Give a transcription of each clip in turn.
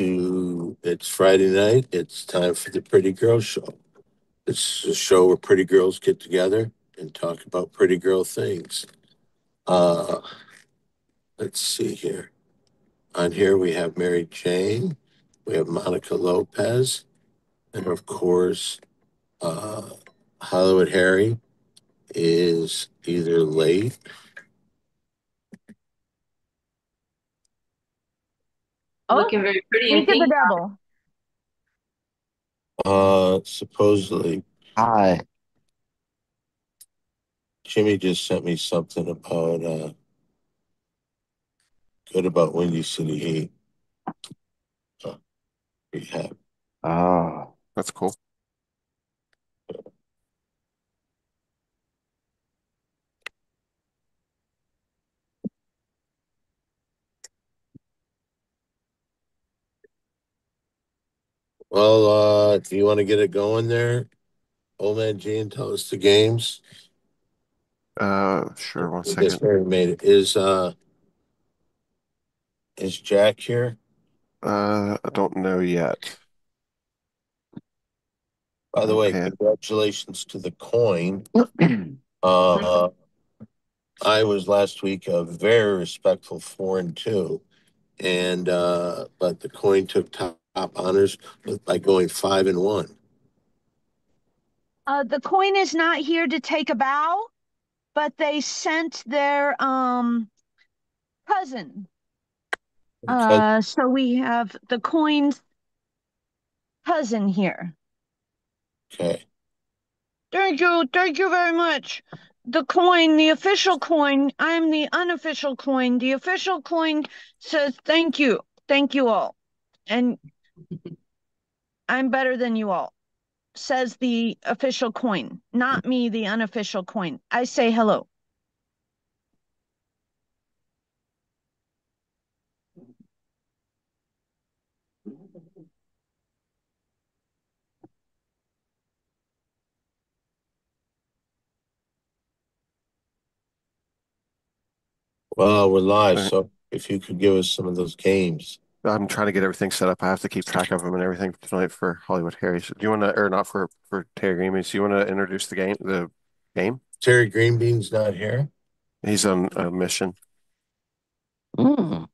it's Friday night. It's time for the Pretty Girl Show. It's a show where pretty girls get together and talk about pretty girl things. Uh, let's see here. On here, we have Mary Jane, we have Monica Lopez, and of course, uh, Hollywood Harry is either late. Oh, Looking very pretty in speak of the pink. devil. Supposedly, Hi. Jimmy just sent me something about good about Windy City Heat rehab. Oh, that's cool. Well, do you want to get it going there, old man G, and tell us the games? Sure, one I guess second. Mary made it. Is Jack here? I don't know yet. By the way, Okay. congratulations to the coin. Uh, I was last week a very respectful 4-2, and but the coin took top honors by going 5-1. The coin is not here to take a bow, but they sent their cousin. Because So we have the coin's cousin here. okay, Thank you very much. The coin, the official coin, I'm the unofficial coin. The official coin says thank you all. And I'm better than you all, says the official coin, not me, the unofficial coin. I say hello. well, we're live, Okay. so if you could give us some of those games. I'm trying to get everything set up. I have to keep track of them and everything tonight for Hollywood Harry. So do you want to, or not for Terry Green? So you want to introduce the game? Terry Greenbean's not here. He's on a mission. Mm.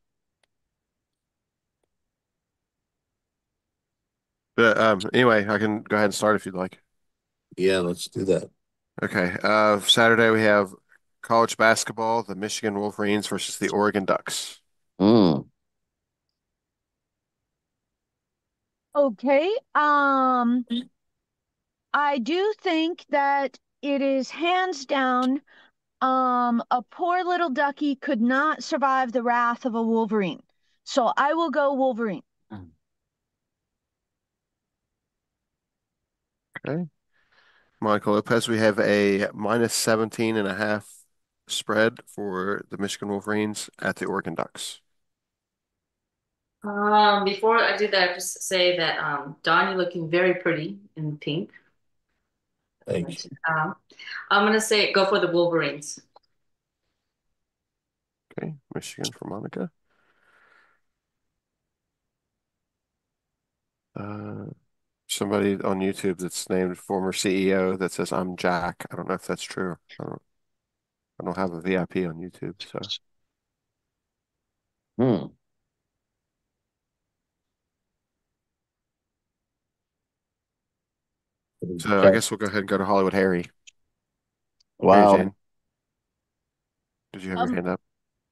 But anyway, I can go ahead and start if you'd like. Yeah, let's do that. Okay. Saturday we have college basketball, the Michigan Wolverines versus the Oregon Ducks. Mm. Okay. I do think that it is hands down, a poor little ducky could not survive the wrath of a Wolverine. So I will go Wolverine. Okay. Monica Lopez, we have a minus 17 and a half spread for the Michigan Wolverines at the Oregon Ducks. Before I do that, just say that Dawn, you're looking very pretty in pink. Thank you. I'm gonna say go for the Wolverines. Okay, Michigan for Monica. Uh, Somebody on YouTube that's named former CEO that says I'm Jack. I don't know if that's true. I don't have a VIP on YouTube, so Hmm. I guess we'll go ahead and go to Hollywood Harry. Mary Wow. Jane, did you have your Um, hand up?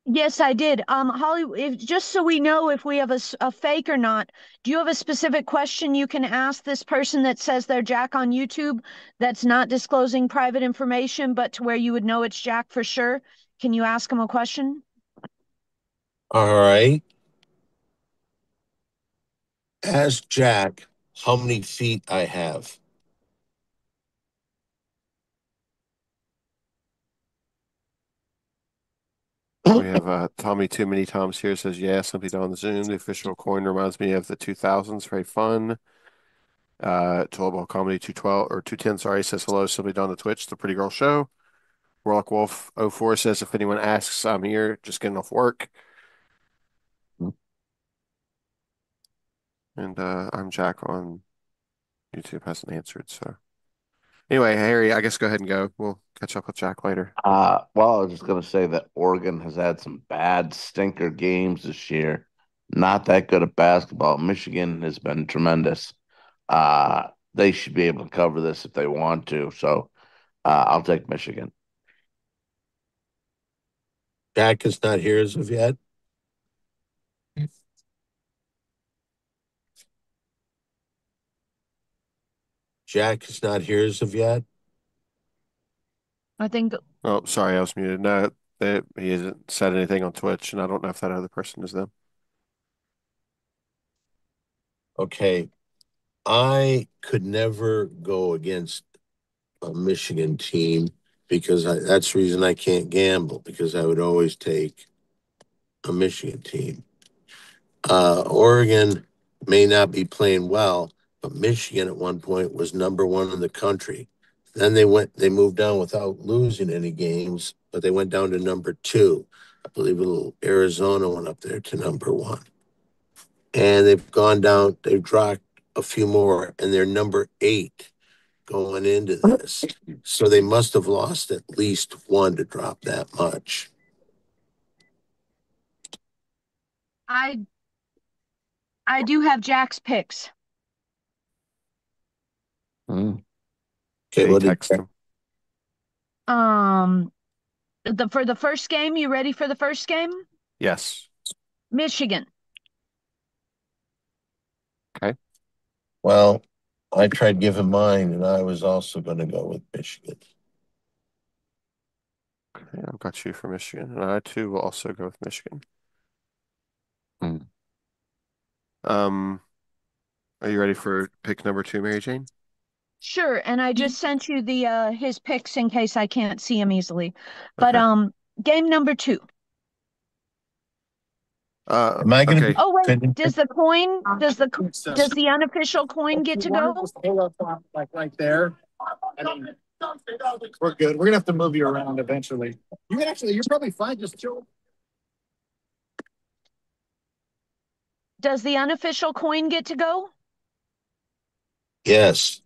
yes, I did. Holly, just so we know if we have a fake or not, do you have a specific question you can ask this person that says they're Jack on YouTube that's not disclosing private information, but to where you would know it's Jack for sure? Can you ask him a question? All right. Ask Jack how many feet I have. We have Tommy Too Many Toms here says yes. Somebody down on the Zoom. The official coin reminds me of the 2000s. Very fun. Total Ball Comedy 212 or 210, sorry, says hello. Somebody down the Twitch, The Pretty Girl Show. Warlock Wolf 04 says if anyone asks, I'm here, just getting off work. And I'm Jack on YouTube hasn't answered. So anyway, Harry, I guess go ahead and go. We'll catch up with Jack later. Well, I was just gonna say that Oregon has had some bad stinker games this year. Not that good at basketball. Michigan has been tremendous. They should be able to cover this if they want to. So, I'll take Michigan. Jack is not here as of yet. Jack is not here as of yet. I think Oh, sorry, I was muted. No, he hasn't said anything on Twitch, and I don't know if that other person is them. Okay. I could never go against a Michigan team because that's the reason I can't gamble, because I would always take a Michigan team. Oregon may not be playing well, but Michigan at one point was #1 in the country. Then they moved down without losing any games, but they went down to #2. I believe a little Arizona went up there to #1. And they've gone down, they've dropped a few more, and they're #8 going into this. So they must have lost at least one to drop that much. I do have Jack's picks. Mm. Okay, Hey, what did text him. For the first game, you ready for the first game? Yes. Michigan. Okay. Well, I tried giving mine, and I was also going to go with Michigan. Okay, I've got you for Michigan, and I too will also go with Michigan. Mm. Are you ready for pick number 2, Mary Jane? Sure, and I just sent you the his picks in case I can't see him easily. But Okay. game number 2. Am I going to Okay. be? Oh wait, does the unofficial coin get to go? Like right there. I mean, we're good. We're gonna have to move you around eventually. You're probably fine. Just chill. Does the unofficial coin get to go? Yes.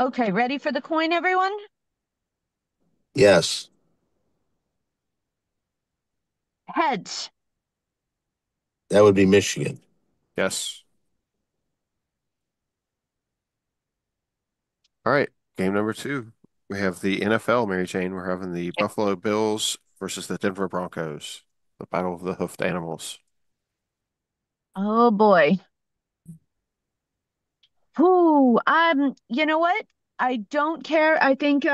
Okay, ready for the coin, everyone? Yes. Heads. That would be Michigan. Yes. All right. Game number 2. We have the NFL, Mary Jane. We're having the Buffalo Bills versus the Denver Broncos. The battle of the hoofed animals. Oh boy. Whoo, you know what? I don't care. I think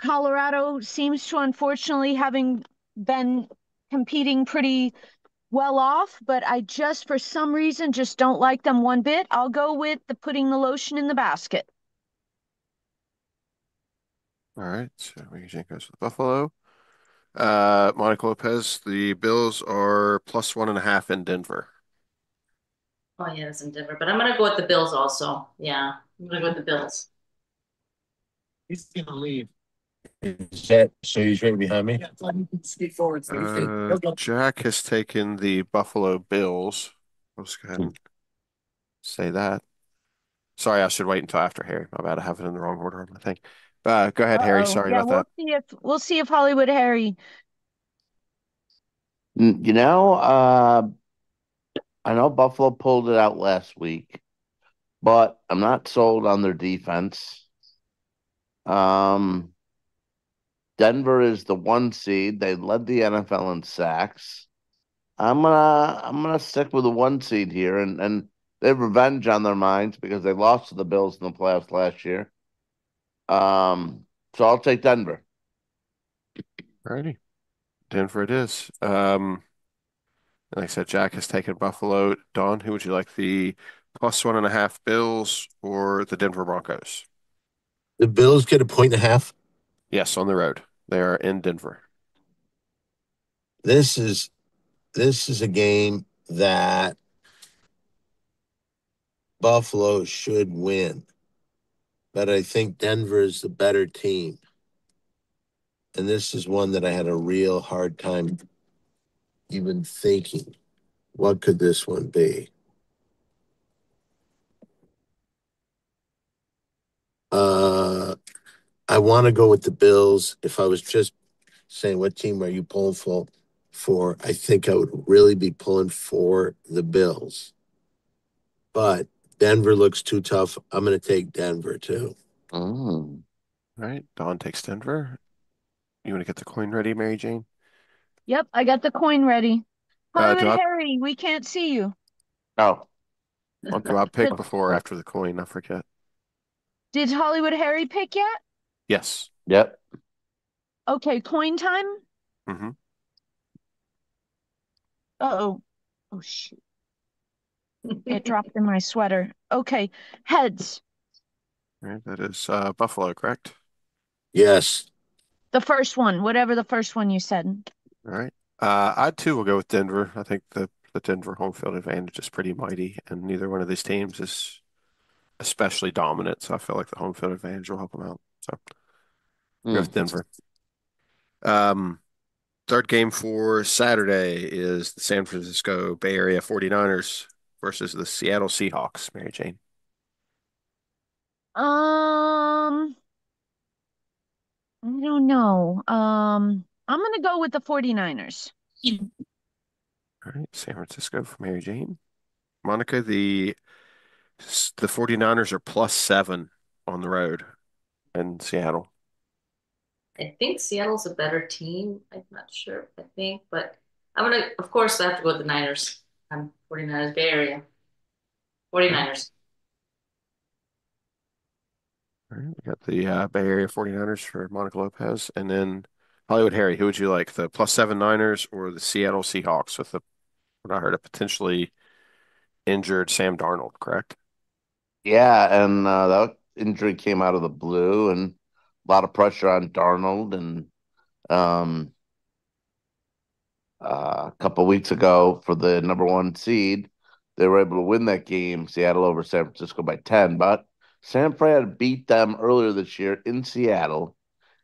Colorado seems to, unfortunately, having been competing pretty well off, but I just for some reason just don't like them one bit. I'll go with the putting the lotion in the basket. All right. So Mary Jane goes with Buffalo. Monica Lopez, the Bills are +1.5 in Denver. Oh yeah, it's in Denver, but I'm gonna go with the Bills also. Yeah, I'm gonna go with the Bills. He's gonna leave. Is that so? He's right behind me. Yeah, so you can skate forward. So he'll go. Jack has taken the Buffalo Bills. Let's go ahead and say that. Sorry, I should wait until after Harry. My bad, I have it in the wrong order on my thing. Go ahead, Harry. Uh-oh. Sorry Yeah, about that. we'll see if Hollywood Harry. You know, I know Buffalo pulled it out last week, but I'm not sold on their defense. Denver is the 1 seed. They led the NFL in sacks. I'm gonna stick with the 1 seed here, and they have revenge on their minds because they lost to the Bills in the playoffs last year. So I'll take Denver. Alrighty. Denver it is. Like I said, Jack has taken Buffalo. Don, who would you like, the +1.5 Bills or the Denver Broncos? The Bills get a 1.5. Yes, on the road. They are in Denver. This is a game that Buffalo should win, but I think Denver is the better team. And this is one that I had a real hard time even thinking, what could this one be? I want to go with the Bills. If I was just saying what team are you pulling for, I think I would really be pulling for the Bills. But Denver looks too tough. I'm going to take Denver too. Mm. All right, Don takes Denver. You want to get the coin ready, Mary Jane? Yep, I got the coin ready. do Hollywood I- Harry, we can't see you. Oh, Do I pick before or after the coin? I forget. Did Hollywood Harry pick yet? Yes. yep. Okay, coin time. Mm-hmm. Uh-oh. Oh, shoot. It dropped in my sweater. Okay, heads. All right, that is Buffalo, correct? Yes. The first one, whatever the first one you said. All right. I too will go with Denver. I think the Denver home field advantage is pretty mighty, and neither one of these teams is especially dominant. So I feel like the home field advantage will help them out. So go with Denver. Third game for Saturday is the San Francisco Bay Area 49ers versus the Seattle Seahawks, Mary Jane. I don't know. I'm gonna go with the 49ers. All right, San Francisco for Mary Jane. Monica, the 49ers are +7 on the road in Seattle. I think Seattle's a better team. I'm not sure. I think, but of course, I have to go with the Niners. I'm 49ers Bay Area. 49ers. All right, we got the Bay Area 49ers for Monica Lopez. And then Hollywood Harry, who would you like, the +7 Niners or the Seattle Seahawks with what I heard, a potentially injured Sam Darnold, correct? Yeah, and that injury came out of the blue, and a lot of pressure on Darnold. And a couple weeks ago for the number 1 seed, they were able to win that game, Seattle over San Francisco by 10. But San Fran beat them earlier this year in Seattle,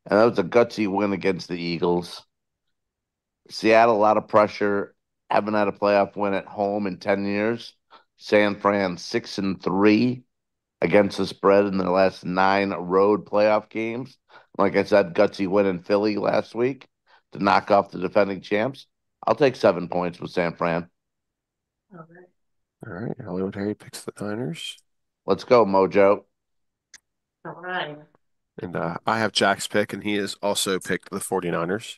and that was a gutsy win against the Eagles. Seattle, a lot of pressure, haven't had a playoff win at home in 10 years. San Fran 6-3 against the spread in their last 9 road playoff games. Like I said, gutsy win in Philly last week to knock off the defending champs. I'll take 7 points with San Fran. All right. All right, Hollywood Harry picks the Niners. Let's go, Mojo. All right. And I have Jack's pick, and he has also picked the 49ers.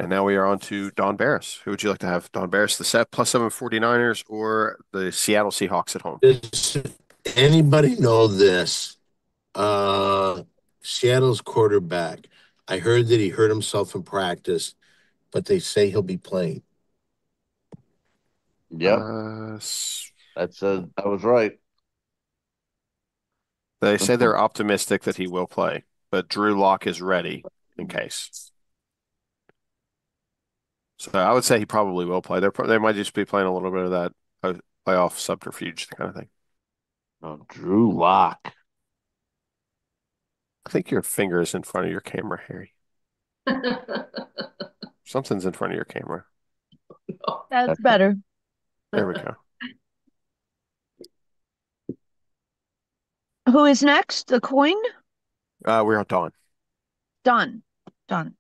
And now we are on to Don Barris. Who would you like to have? Don Barris, the +7 49ers or the Seattle Seahawks at home? Does anybody know this? Seattle's quarterback. I heard that he hurt himself in practice, but they say he'll be playing. Yep, I was right. They say they're optimistic that he will play, but Drew Lock is ready in case. So I would say he probably will play. They might just be playing a little bit of that playoff subterfuge kind of thing. Oh, Drew Lock. I think your finger is in front of your camera, Harry. Something's in front of your camera. That's better. There we go. Who is next? The coin? We're on Dawn. Done. Done.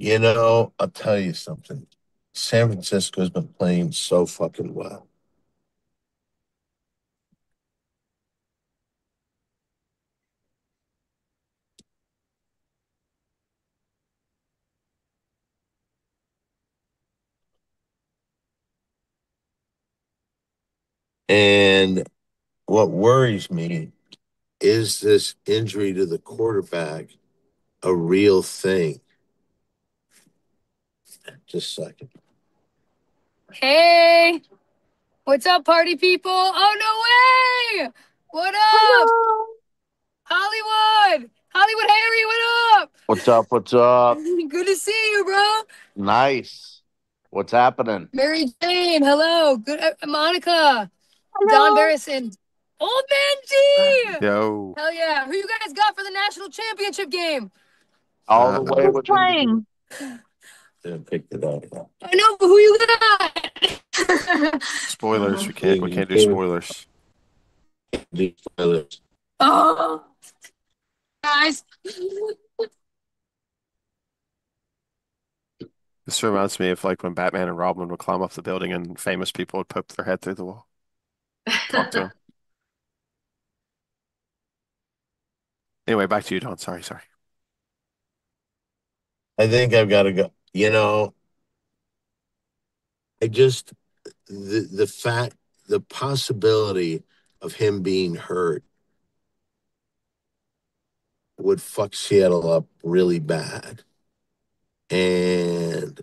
You know, I'll tell you something. San Francisco's been playing so fucking well. And what worries me is this injury to the quarterback a real thing? Just a second. Hey, what's up, party people? Oh, no way! What up? Hello. Hollywood! Hollywood Harry, what up? What's up? What's up? Good to see you, bro. Nice. What's happening? Mary Jane, hello. Good, Monica. Hello. Don Barris and Old Man G! Yo. Hell yeah. Who you guys got for the national championship game? All the way Who's with playing? Didn't pick it up. I know, but who you got? Spoilers. We can't do spoilers. The Oilers. Oh, guys. This reminds me of like when Batman and Robin would climb up the building and famous people would poke their head through the wall. Talk to him. Anyway, back to you, Don. Sorry. I think I've got to go. I just the fact, the possibility of him being hurt would fuck Seattle up really bad. And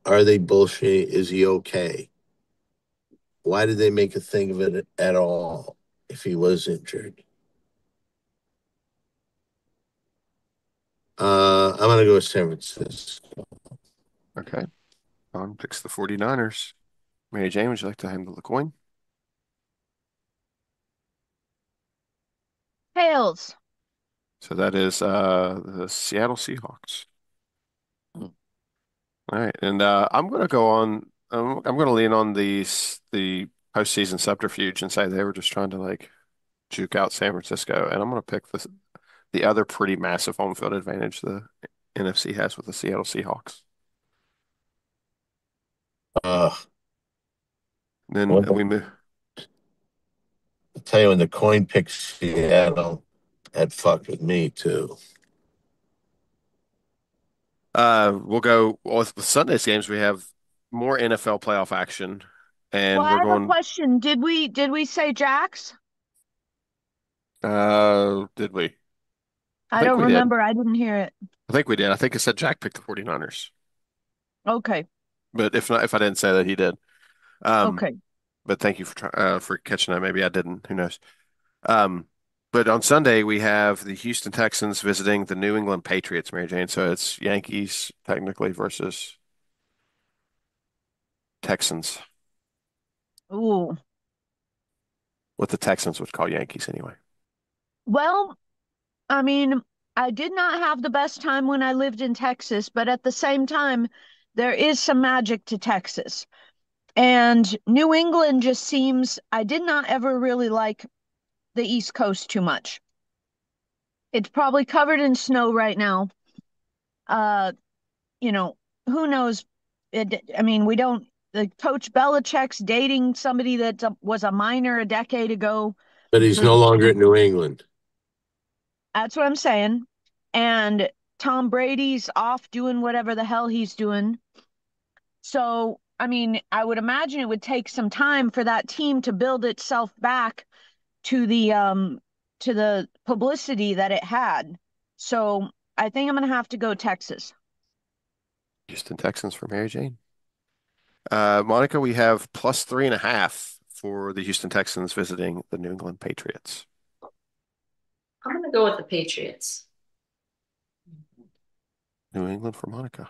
are they bullshit? Is he okay? Why did they make a thing of it at all if he was injured? I'm gonna go with San Francisco. Okay. Don picks the 49ers. Mary Jane, would you like to handle the coin? Tails. So that is the Seattle Seahawks. All right, and I'm going to go on. I'm going to lean on the postseason subterfuge and say they were just trying to like juke out San Francisco, and I'm going to pick the other pretty massive home field advantage the NFC has with the Seattle Seahawks. Uh, Then What the- we move. I'll tell you, when the coin picks Seattle, that fucked with me too. We'll go with Sunday's games. We have more NFL playoff action, and Well, I we're have a going. question. Did we say Jax? Did we? I think don't we did. remember. I didn't hear it. I think we did. I think I said Jack picked the 49ers. Okay. But if not, if I didn't say that, he did. Okay. But thank you for catching that. Maybe I didn't. Who knows? But on Sunday we have the Houston Texans visiting the New England Patriots, Mary Jane. So it's Yankees technically versus Texans. Ooh. What the Texans would call Yankees anyway. Well, I mean, I did not have the best time when I lived in Texas, but at the same time, there is some magic to Texas. And New England just seems, I did not ever really like the East Coast too much. It's probably covered in snow right now. Uh, who knows? I mean, we don't, the Coach Belichick's dating somebody that was a minor a decade ago. But he's no longer at New England. That's what I'm saying. And Tom Brady's off doing whatever the hell he's doing. So, I mean, I would imagine it would take some time for that team to build itself back to the publicity that it had. So, I think I'm going to have to go Texas. Houston Texans for Mary Jane. Monica, we have plus 3.5 for the Houston Texans visiting the New England Patriots. I'm going to go with the Patriots. New England for Monica.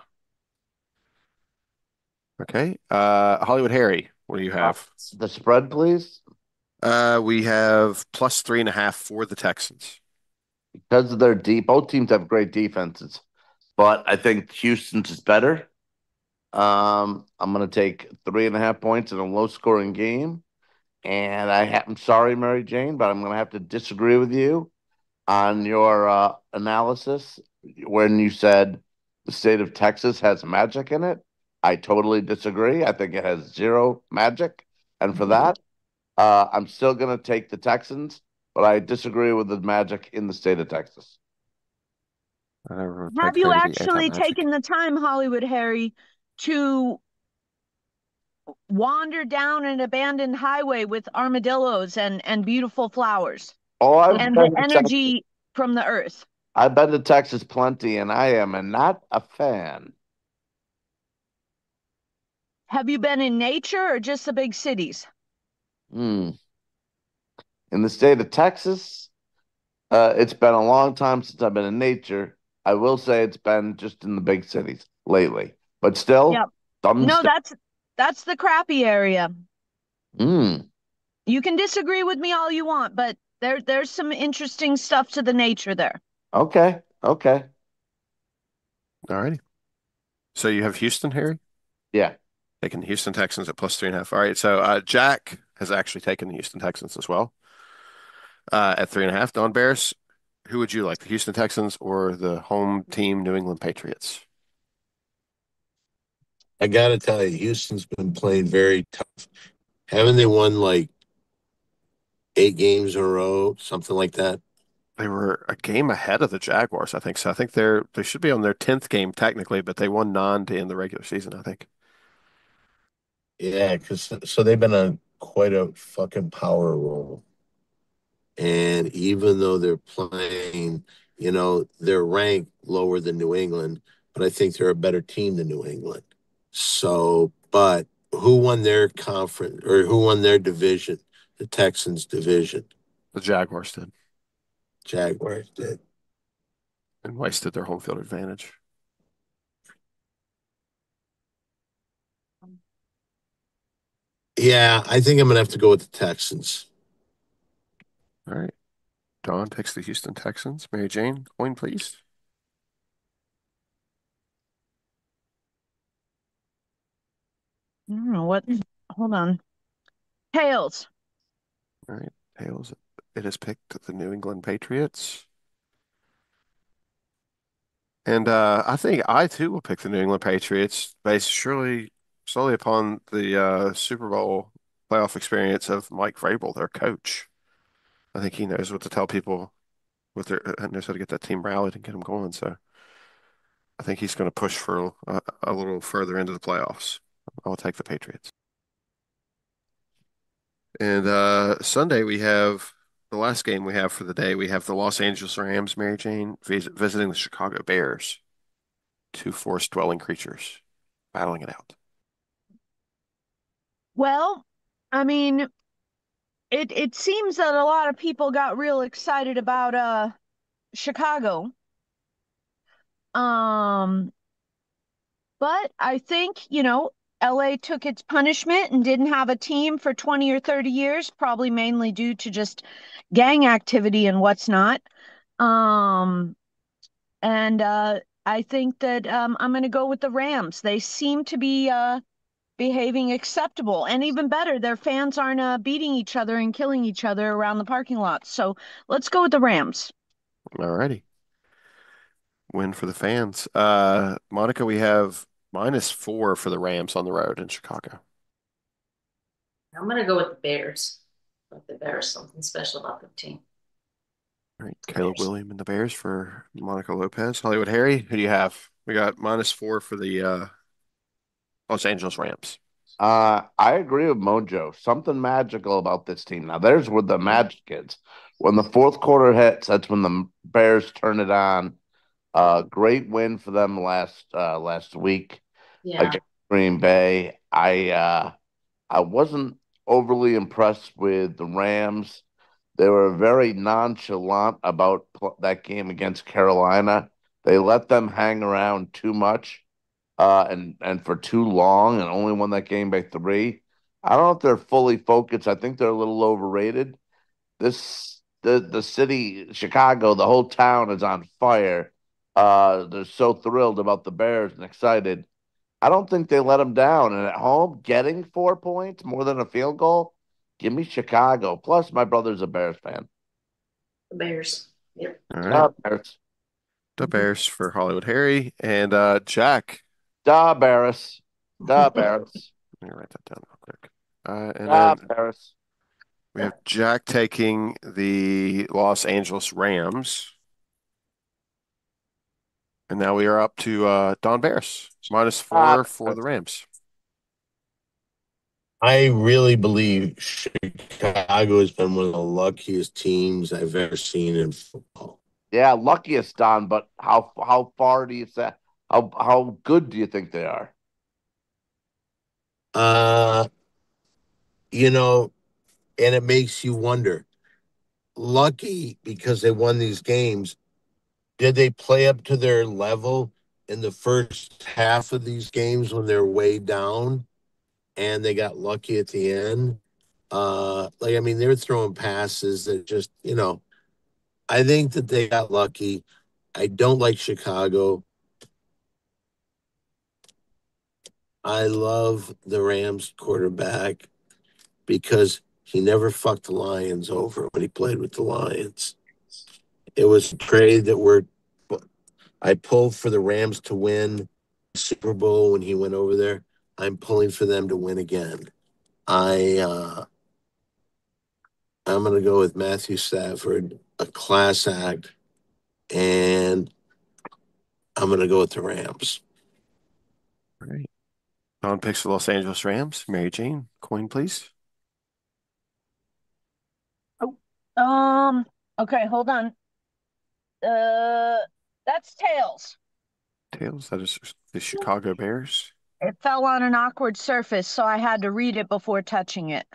Okay. Hollywood Harry, what do you have? The spread, please. We have plus 3.5 for the Texans. Because of their deep, both teams have great defenses, but I think Houston's is better. I'm going to take 3.5 points in a low-scoring game, and I'm sorry, Mary Jane, but I'm going to have to disagree with you on your analysis when you said the state of Texas has magic in it. I totally disagree. I think it has zero magic, and for that, I'm still going to take the Texans, but I disagree with the magic in the state of Texas. Have you actually taken the time, Hollywood Harry, to wander down an abandoned highway with armadillos and beautiful flowers Oh, and the energy from the earth? I've been to Texas plenty, and I am not a fan. Have you been in nature or just the big cities? In the state of Texas, it's been a long time since I've been in nature. I will say it's been just in the big cities lately, but still, Yep. No, that's the crappy area. You can disagree with me all you want, but there's some interesting stuff to the nature there. Okay. All righty. So you have Houston, Harry? Yeah. Taking the Houston Texans at plus 3.5. All right. So Jack has actually taken the Houston Texans as well. At 3.5, Don Barris, who would you like, the Houston Texans or the home team New England Patriots? I gotta tell you, Houston's been playing very tough. Haven't they won like 8 games in a row, something like that? They were a game ahead of the Jaguars, I think. So I think they should be on their 10th game technically, but they won 9 to end the regular season, I think. Yeah, because so they've been on quite a fucking power roll. And even though they're playing, they're ranked lower than New England, but I think they're a better team than New England. So, but who won their conference or who won their division? The Texans division. The Jaguars did Jaguars did. and wasted their home field advantage. Yeah, I think I'm gonna have to go with the Texans. All right. Don picks the Houston Texans. Mary Jane, coin, please. I don't know what. Hold on. Tails. All right. Tails. It has picked the New England Patriots. And I think I too will pick the New England Patriots based solely upon the Super Bowl playoff experience of Mike Vrabel, their coach. I think he knows what to tell people knows how to get that team rallied and get them going. So I think he's going to push for a little further into the playoffs. I'll take the Patriots. And Sunday we have the last game we have for the day. We have the Los Angeles Rams, Mary Jane, visiting the Chicago Bears, two forest-dwelling creatures battling it out. Well, I mean, it seems that a lot of people got real excited about Chicago. Um, but I think, LA took its punishment and didn't have a team for 20 or 30 years, probably mainly due to just gang activity and what's not. Um, and I think that I'm going to go with the Rams. They seem to be behaving acceptable, and even better, their fans aren't beating each other and killing each other around the parking lot. So let's go with the Rams. All righty. Win for the fans. Monica, we have -4 for the Rams on the road in Chicago. I'm gonna go with the Bears. Like the Bears, something special about the team. All right, Caleb William and the Bears for Monica Lopez. Hollywood Harry, who do you have? We got -4 for the Los Angeles Rams. I agree with Mojo. Something magical about this team. Now, there's where the magic is. When the fourth quarter hits, that's when the Bears turn it on. Great win for them last week Yeah. against Green Bay. I wasn't overly impressed with the Rams. They were very nonchalant about that game against Carolina. They let them hang around too much, and for too long, and only won that game by 3. I don't know if they're fully focused. I think they're a little overrated. The city, Chicago, the whole town is on fire. They're so thrilled about the Bears and excited. I don't think they let them down. And at home, getting 4 points more than a field goal, give me Chicago. Plus, my brother's a Bears fan. The Bears. Yep. All right, Bears. the Bears for Hollywood Harry and Jack. Bears. Bears. Let me write that down real quick. And then Bears. we have Jack taking the Los Angeles Rams. And now we are up to Don Barris, -4 for the Rams. I really believe Chicago has been one of the luckiest teams I've ever seen in football. Yeah, luckiest, Don, but how far do you say how good do you think they are? Uh, and it makes you wonder. Lucky because they won these games. Did they play up to their level in the first half of these games when they're way down and they got lucky at the end? They were throwing passes that just, I think that they got lucky. I don't like Chicago. I love the Rams quarterback because He never fucked the Lions over when he played with the Lions. It was a trade that I pulled for the Rams to win the Super Bowl when he went over there. I'm pulling for them to win again. I'm gonna go with Matthew Stafford, a class act, and I'm gonna go with the Rams. All right. Don picks the Los Angeles Rams. Mary Jane, coin, please. Okay, hold on. That's tails. Tails, that is the Chicago Bears. It fell on an awkward surface, so I had to read it before touching it.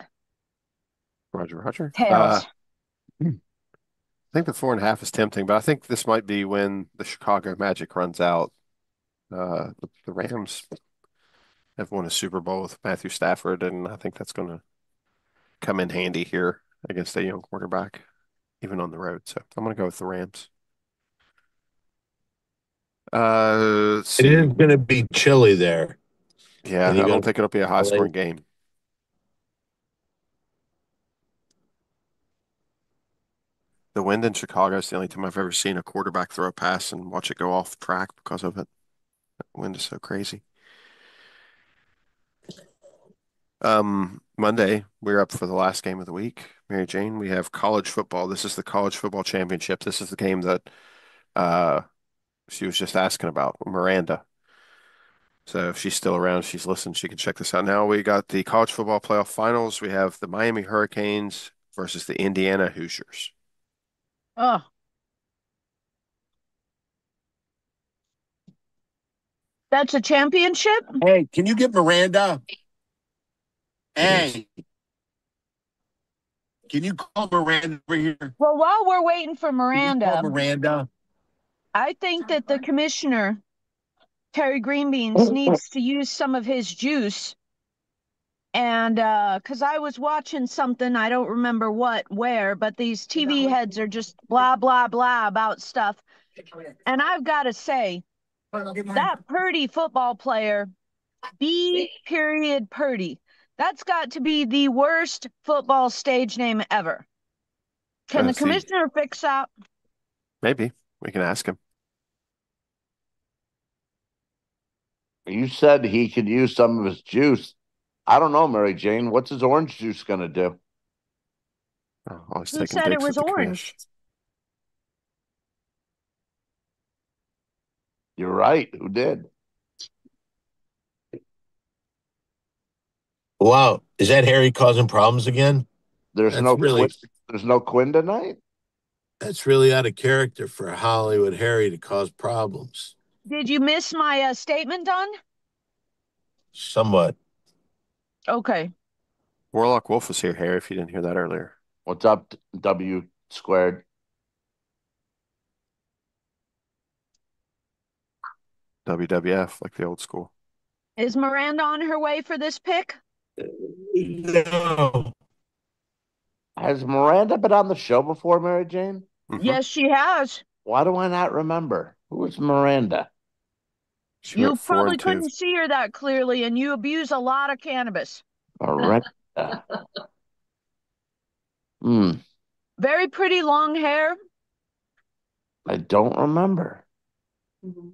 Roger, Roger. Tails. I think the 4.5 is tempting, but I think this might be when the Chicago Magic runs out. The Rams have won a Super Bowl with Matthew Stafford, and I think that's going to come in handy here against a young quarterback, even on the road. So I'm going to go with the Rams. Let's It see. is gonna be chilly there. Yeah, And you I don't got think it'll be a high-scoring game. The wind in Chicago is the only time I've ever seen a quarterback throw a pass and watch it go off track because of it. The wind is so crazy. Monday, we're up for the last game of the week. Mary Jane, we have college football. This is the college football championship. This is the game that she was just asking about, Miranda. So if she's still around, she's listening, she can check this out. Now we got the college football playoff finals. We have the Miami Hurricanes versus the Indiana Hoosiers. Oh, that's a championship? Hey, can you get Miranda? Hey, can you call Miranda over here? Well, while we're waiting for Can you call Miranda, Miranda. I think that the commissioner, Terry Greenbeans, needs to use some of his juice. And because I was watching something, I don't remember where, but these TV heads are just blah, blah, blah about stuff. And I've got to say, that Purdy football player, B. Purdy, that's got to be the worst football stage name ever. Can the commissioner fix that? Maybe. We can ask him. You said he could use some of his juice. I don't know, Mary Jane. What's his orange juice going to do? Oh, always Who taking said it digs at was the orange? commish. You're right. Who did? Wow, is that Harry causing problems again? There's That's no really Quinn, there's no Quinn tonight. that's really out of character for Hollywood Harry to cause problems. Did you miss my statement, Don? Somewhat. Okay. Warlock Wolf was here, Harry, if you didn't hear that earlier. What's up, W squared? WWF, like the old school. Is Miranda on her way for this pick? No. Has Miranda been on the show before, Mary Jane? Mhm. Yes, she has. Why do I not remember? Who is Miranda? She You went 4 probably and 2. couldn't see her that clearly, and you abuse a lot of cannabis. Miranda. Hmm. Very pretty long hair. I don't remember. Mhm.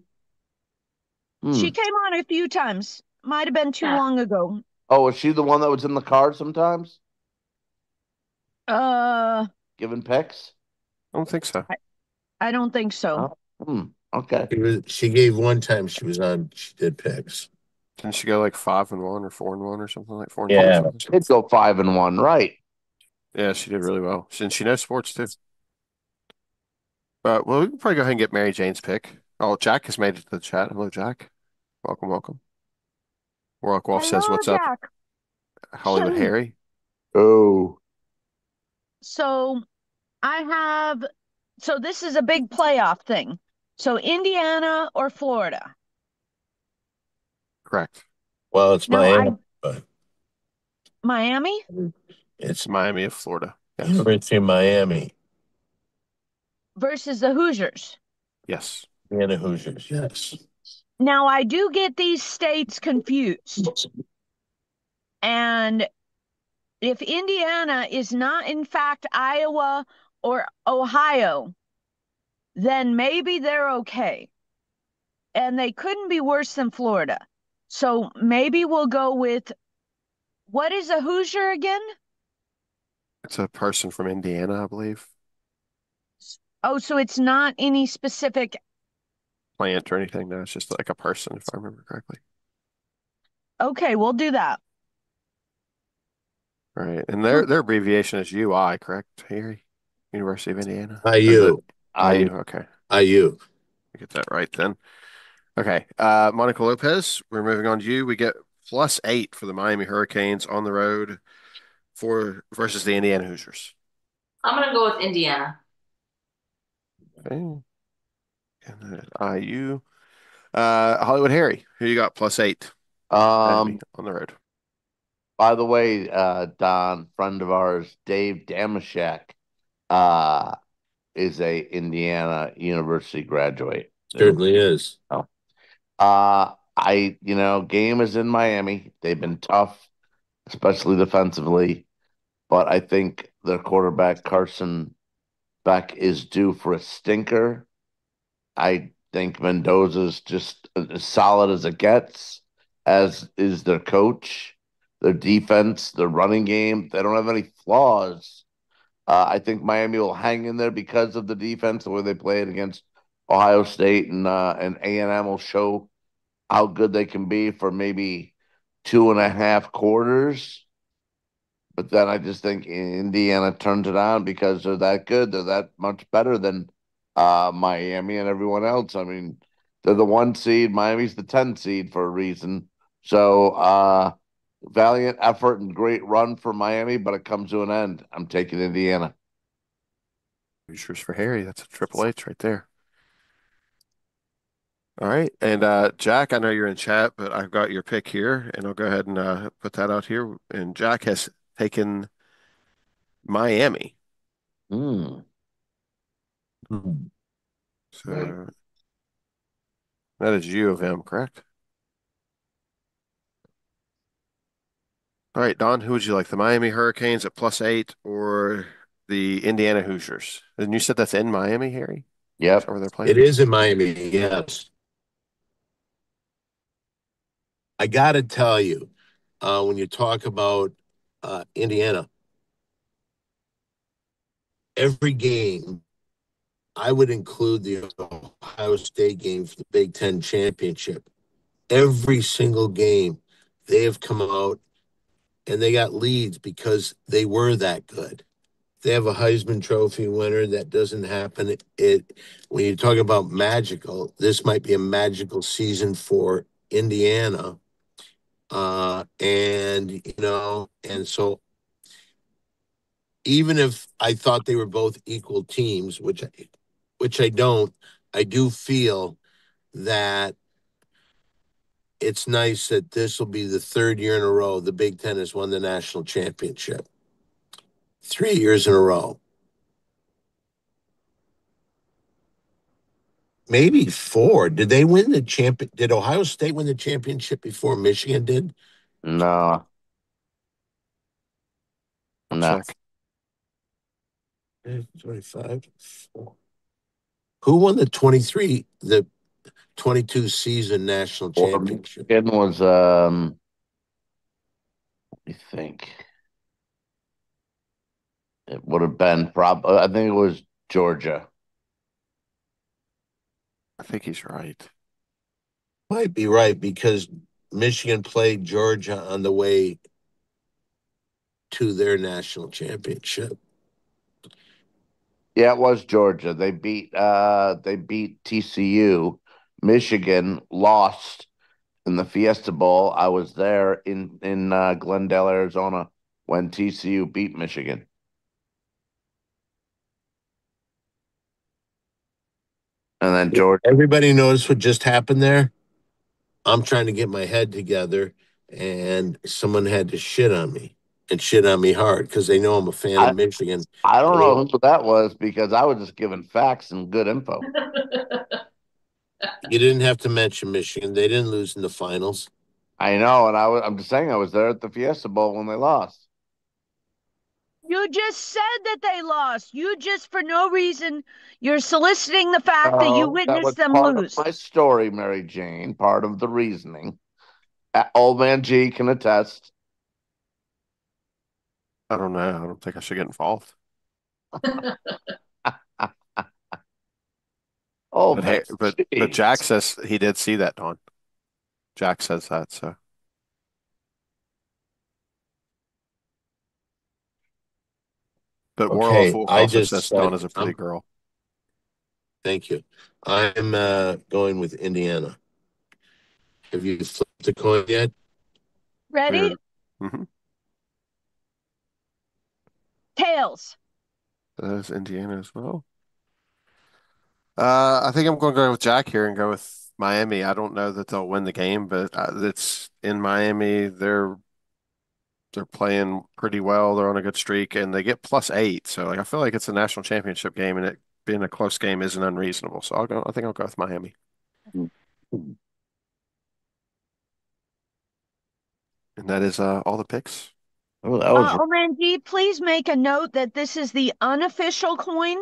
She came on a few times. Might have been too long ago. Oh, was she the one that was in the car sometimes? Giving picks? I don't think so. I don't think so. Okay. She gave one time she was on, she did picks. Didn't she go like 5-1 or 4-1 or something like 4 and Yeah. 2? Did go 5-1, right? Yeah, she did really well. Since she knows sports too. Well, we can probably go ahead and get Mary Jane's pick. Oh, Jack has made it to the chat. Hello, Jack. Welcome, welcome. Warlock Wolf says, Hello, "What's up, Jack. Hollywood Harry?" Oh. So so this is a big playoff thing. So Indiana or Florida? Correct. Well, it's No, Miami, but Miami it's Miami of Florida. Yes. University of Miami. versus the Hoosiers. Yes. Indiana Hoosiers, yes. Now, I do get these states confused. And if Indiana is not in fact Iowa or Ohio, then maybe they're okay. And they couldn't be worse than Florida. So maybe we'll go with, what is a Hoosier again? It's a person from Indiana, I believe. Oh, so it's not any specific. Plant or anything. No, it's just like a person, if I remember correctly. Okay, we'll do that. Right. And their abbreviation is UI, correct, Harry? University of Indiana? IU. IU, okay. IU. Get that right then. Okay. Monica Lopez, we're moving on to you. We get +8 for the Miami Hurricanes on the road versus the Indiana Hoosiers. I'm gonna go with Indiana. Okay. And then IU. Hollywood Harry, who you got +8? Miami on the road. By the way, Don, friend of ours, Dave Damashek, is a Indiana University graduate. Certainly is. Game is in Miami. They've been tough, especially defensively, but I think their quarterback, Carson Beck, is due for a stinker. I think Mendoza's just as solid as it gets, as is their coach, their defense, their running game. They don't have any flaws. I think Miami will hang in there because of the defense, the way they played against Ohio State, and A&M will show how good they can be for maybe 2.5 quarters. But then I just think Indiana turns it on because they're that good. They're that much better than Miami and everyone else. I mean, they're the 1 seed. Miami's the 10 seed for a reason. So valiant effort and great run for Miami, but it comes to an end. I'm taking Indiana. Hoosiers for Harry. That's a Triple H right there. All right. And Jack, I know you're in chat, but I've got your pick here, and I'll go ahead and put that out here. And Jack has taken Miami. Mm. So that is U of M, correct? All right, Don, who would you like? The Miami Hurricanes at +8 or the Indiana Hoosiers? And you said that's in Miami, Harry? Yep. Is that where they're playing? It is in Miami, yes. I got to tell you, when you talk about Indiana, every game, I would include the Ohio State game for the Big Ten championship. Every single game, they have come out and they got leads because they were that good. They have a Heisman Trophy winner. That doesn't happen. When you talk about magical, this might be a magical season for Indiana. And so even if I thought they were both equal teams, which I don't, I do feel that it's nice that this will be the 3rd year in a row the Big Ten has won the national championship. 3 years in a row. Maybe 4. Did they win the champion? Did Ohio State win the championship before Michigan did? No. No. Check. 25. 4. Who won the 22 season national championship? It was let me think. It would have been I think it was Georgia. I think he's right. Might be right because Michigan played Georgia on the way to their national championship. Yeah, it was Georgia. They beat TCU. Michigan lost in the Fiesta Bowl. I was there in Glendale, Arizona when TCU beat Michigan. And then Georgia. Everybody notice what just happened there? I'm trying to get my head together, and someone had to shit on me and shit on me hard because they know I'm a fan of Michigan. I don't know who that was because I was just giving facts and good info. You didn't have to mention Michigan. They didn't lose in the finals. I know, and I'm just saying I was there at the Fiesta Bowl when they lost. You just said that they lost. You just, for no reason, you're soliciting the fact that you Oh, that was witnessed them part lose. of my story, Mary Jane, part of the reasoning. Old man G can attest. I don't know. I don't think I should get involved. Oh, But man. but Jack says he did see that, Dawn. Jack says that, so. But Warlock Okay, Wolf I also just says Dawn said, is a pretty girl. thank you. I'm going with Indiana. Have you flipped the coin yet? Ready? Mm-hmm. Tails. That is Indiana as well. I think I'm going to go with Jack here and go with Miami. I don't know that they'll win the game, but it's in Miami. They're playing pretty well. They're on a good streak, and they get +8. So like, I feel like it's a national championship game, and it being a close game isn't unreasonable. So I think I'll go with Miami. And that is all the picks. Oh, that was Omanji, please make a note that this is the unofficial coin,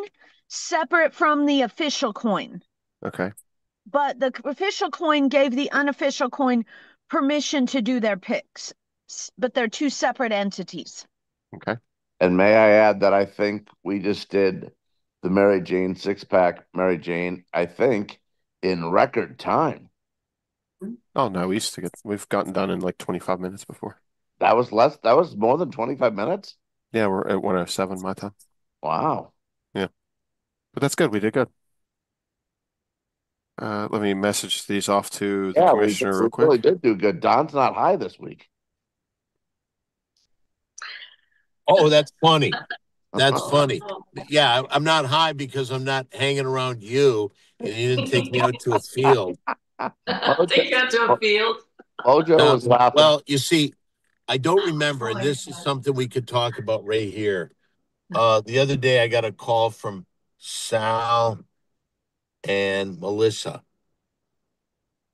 separate from the official coin. Okay. But the official coin gave the unofficial coin permission to do their picks, but they're two separate entities. Okay. And may I add that I think we just did the Mary Jane six-pack, Mary Jane, I think, in record time. Oh no, we've gotten done in like 25 minutes before. That was more than 25 minutes? Yeah, we're at 107 my time. Wow. Yeah. But that's good. We did good. Let me message these off to the commissioner real quick. Really did do good. Don's not high this week. Oh, that's funny. That's funny. Yeah, I'm not high because I'm not hanging around you, and you didn't take me out to a field. Take you out to a field. Mojo was laughing. Well, you see, I don't remember, and this is something we could talk about right here. The other day, I got a call from Sal and Melissa,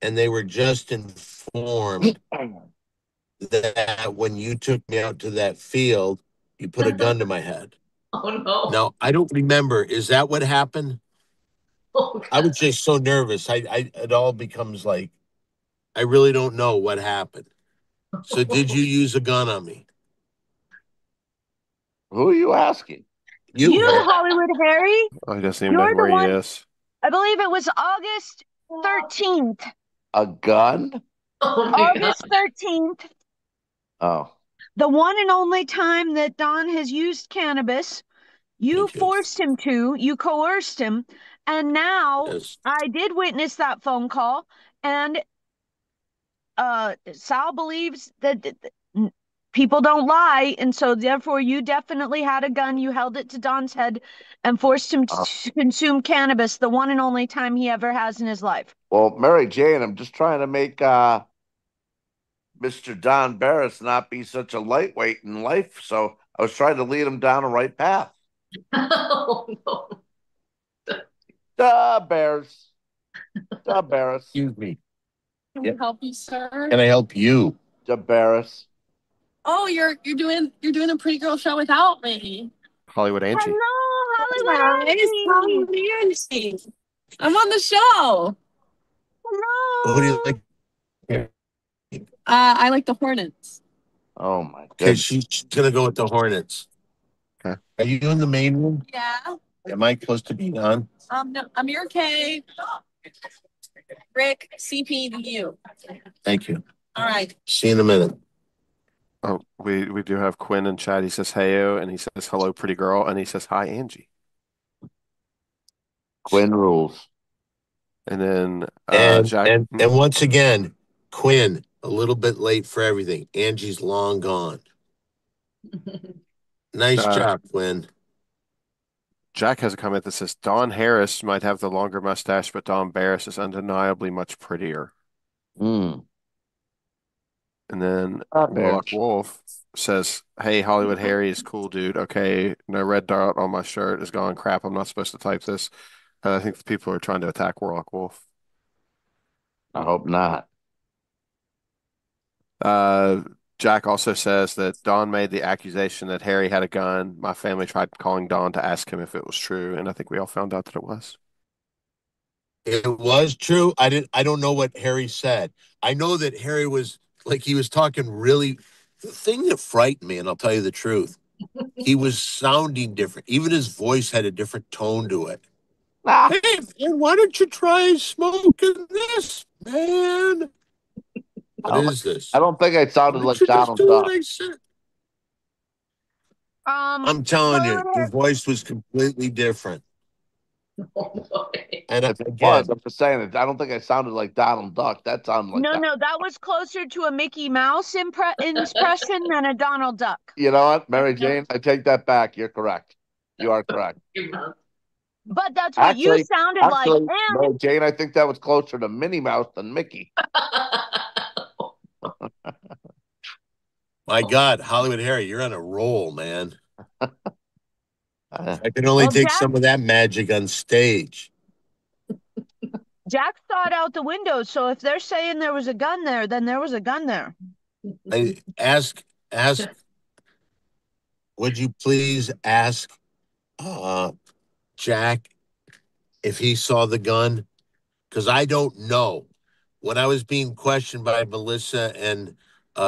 and they were just informed that when you took me out to that field, you put a gun to my head. Oh no. Now, I don't remember. Is that what happened? Oh, I was just so nervous. It all becomes like, I really don't know what happened. So did you use a gun on me? Who are you asking? You, Hollywood Harry. Oh, he doesn't even You're know the where he one- is. I believe it was August 13th. A gun? Oh my God. August 13th, Oh. the one and only time that Don has used cannabis. You Thank you. forced him to, you coerced him, and now Yes. I did witness that phone call, and Sal believes that people don't lie, and so therefore you definitely had a gun. You held it to Don's head and forced him to consume cannabis, the one and only time he ever has in his life. Well, Mary Jane, I'm just trying to make Mr. Don Barris not be such a lightweight in life. So I was trying to lead him down a right path. Oh no. Duh, Bears. Duh, Barris. Excuse me. Can Yeah. we help you, sir? Can I help you? Duh, Barris. Oh, you're doing a pretty girl show without me. Hollywood Angie. Hello, Hollywood Angie. Angie. I'm on the show. Who do you Hello. like? I like the Hornets. Oh, my Okay, goodness. she's gonna go with the Hornets. Okay. Are you in the main room? Yeah. Am I supposed to be on? No, Amir K. Rick, CP, to you. Thank you. All right. See you in a minute. Oh, we do have Quinn in chat. He says heyo, and he says hello, pretty girl, and he says hi, Angie. Quinn rules. And then And Jack. and once again, Quinn, a little bit late for everything. Angie's long gone. Nice job, Quinn. Jack has a comment that says Don Harris might have the longer mustache, but Don Barris is undeniably much prettier. Mm. And then Not Warlock Barris. Wolf says, "Hey, Hollywood Harry is cool, dude. Okay, no red dot on my shirt is gone. Crap, I'm not supposed to type this." I think the people are trying to attack Warlock Wolf. I hope not. Jack also says that Don made the accusation that Harry had a gun. My family tried calling Don to ask him if it was true, and I think we all found out that it was. It was true. I don't know what Harry said. I know that Harry was like he was talking really the thing that frightened me, and I'll tell you the truth. He was sounding different. Even his voice had a different tone to it. Ah, Hey, man, why don't you try smoking this, man? What is this? I don't think I Why sounded don't like you just Donald do what Duck. I said? I'm telling you, your voice was completely different. Oh, boy. And If it again, was, I'm just saying it. I don't think I sounded like Donald Duck. That sounded like No, that was closer to a Mickey Mouse impression than a Donald Duck. You know what, Mary Jane? I take that back. You're correct. You are correct. But that's what you sounded like. Actually, And Mary Jane, I think that was closer to Minnie Mouse than Mickey. my God, Hollywood Harry, you're on a roll, man. Uh, I can only Well, take Jack- some of that magic on stage. Jack saw it out the window. So if they're saying there was a gun there, then there was a gun there. Ask, would you please ask Jack if he saw the gun? Because I don't know. When I was being questioned by Melissa and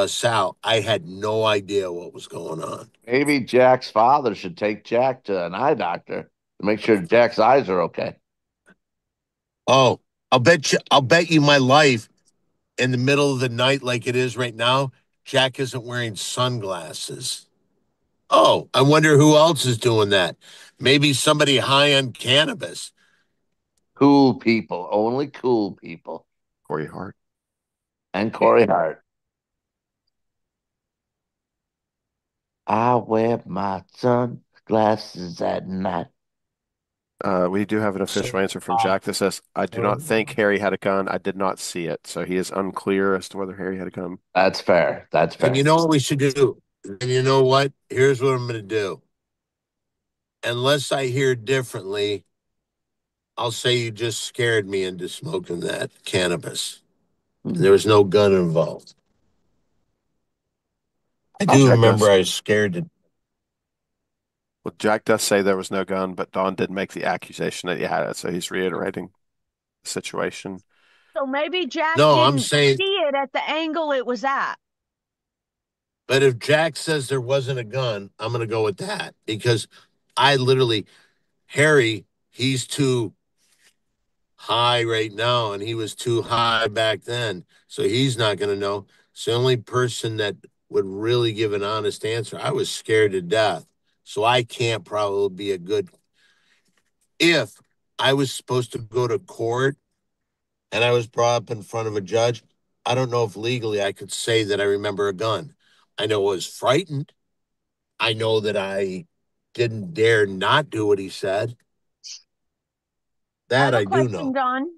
Sal, I had no idea what was going on. Maybe Jack's father should take Jack to an eye doctor to make sure Jack's eyes are okay. Oh, I'll bet you my life in the middle of the night like it is right now, Jack isn't wearing sunglasses. Oh, I wonder who else is doing that. Maybe somebody high on cannabis. Cool people, only cool people. Corey Hart. And Corey Hart. I wear my sunglasses at night. We do have an official answer from Jack that says, I do not think Harry had a gun. I did not see it. So he is unclear as to whether Harry had a gun. That's fair. That's fair. And you know what we should do? And you know what? Here's what I'm going to do. Unless I hear differently, I'll say you just scared me into smoking that cannabis. And there was no gun involved. I do remember I was scared to. Well, Jack does say there was no gun, but Don did make the accusation that he had it. So he's reiterating the situation. So maybe Jack No, didn't I'm saying, see it at the angle it was at. but if Jack says there wasn't a gun, I'm going to go with that because I literally, Harry, he's too high right now and he was too high back then. So he's not going to know. It's the only person that would really give an honest answer. I was scared to death. So I can't probably be a good. If I was supposed to go to court and I was brought up in front of a judge, I don't know if legally I could say that I remember a gun. I know I was frightened. I know that I didn't dare not do what he said. That I do know. Don.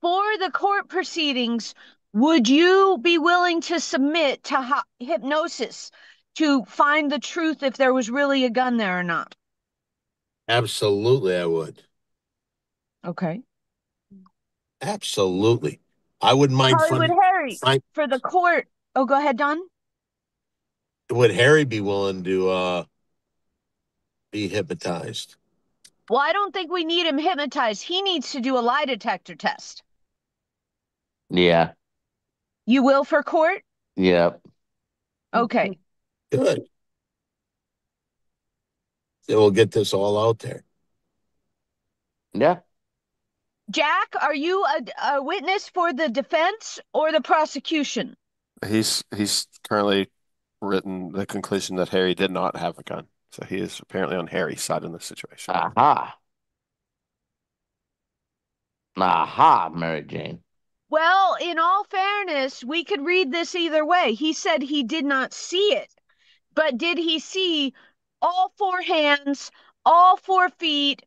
For the court proceedings, would you be willing to submit to hypnosis to find the truth if there was really a gun there or not? Absolutely, I would. Okay. Absolutely. I wouldn't mind. Hollywood Harry, for the court. Oh, go ahead, Don. Would Harry be willing to be hypnotized? Well, I don't think we need him hypnotized. He needs to do a lie detector test. Yeah. You will for court? Yep. Okay. Good. Then we'll get this all out there. Yeah. Jack, are you a witness for the defense or the prosecution? He's currently written the conclusion that Harry did not have a gun. So he is apparently on Harry's side in this situation. Aha. Aha, Mary Jane. Well, in all fairness, we could read this either way. He said he did not see it, but did he see all four hands, all 4 feet,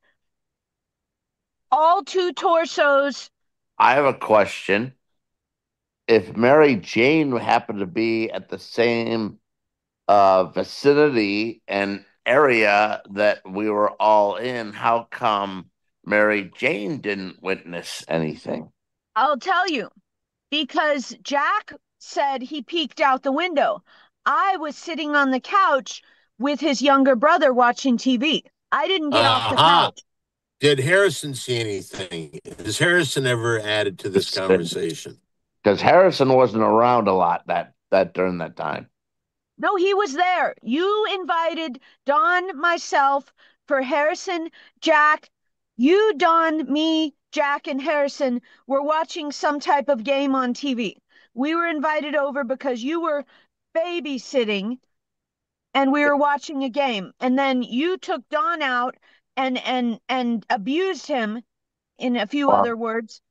all 2 torsos? I have a question. If Mary Jane happened to be at the same vicinity and area that we were all in, how come Mary Jane didn't witness anything? I'll tell you, because Jack said he peeked out the window. I was sitting on the couch with his younger brother watching TV. I didn't get off the Aha. couch. Did Harrison see anything? Has Harrison ever added to this conversation? Because Harrison wasn't around a lot that during that time. No, he was there. You invited Don, myself, for Harrison, Jack. You, Don, me, Jack, and Harrison were watching some type of game on TV. We were invited over because you were babysitting and we were watching a game. And then you took Don out and abused him, in a few Well, other words.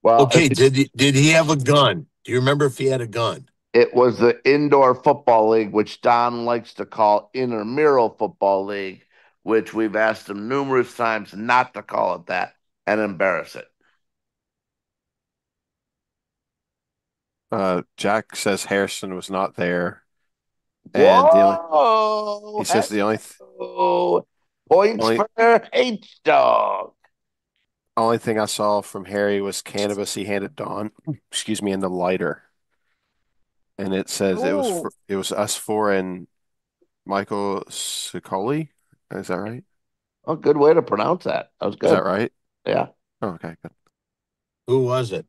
Okay, did he have a gun? Do you remember if he had a gun? it was the indoor football league, which Don likes to call intramural football league, which we've asked him numerous times not to call it that and embarrass it. Jack says Harrison was not there, and Whoa! he says the Points only- for H Dog. only thing I saw from Harry was cannabis he handed Dawn, excuse me, and the lighter. And it says Oh, it was us four and Michael Sicoli. Is that right? Oh, good way to pronounce that. That was Is good. that right? Yeah. Oh, okay, good. Who was it?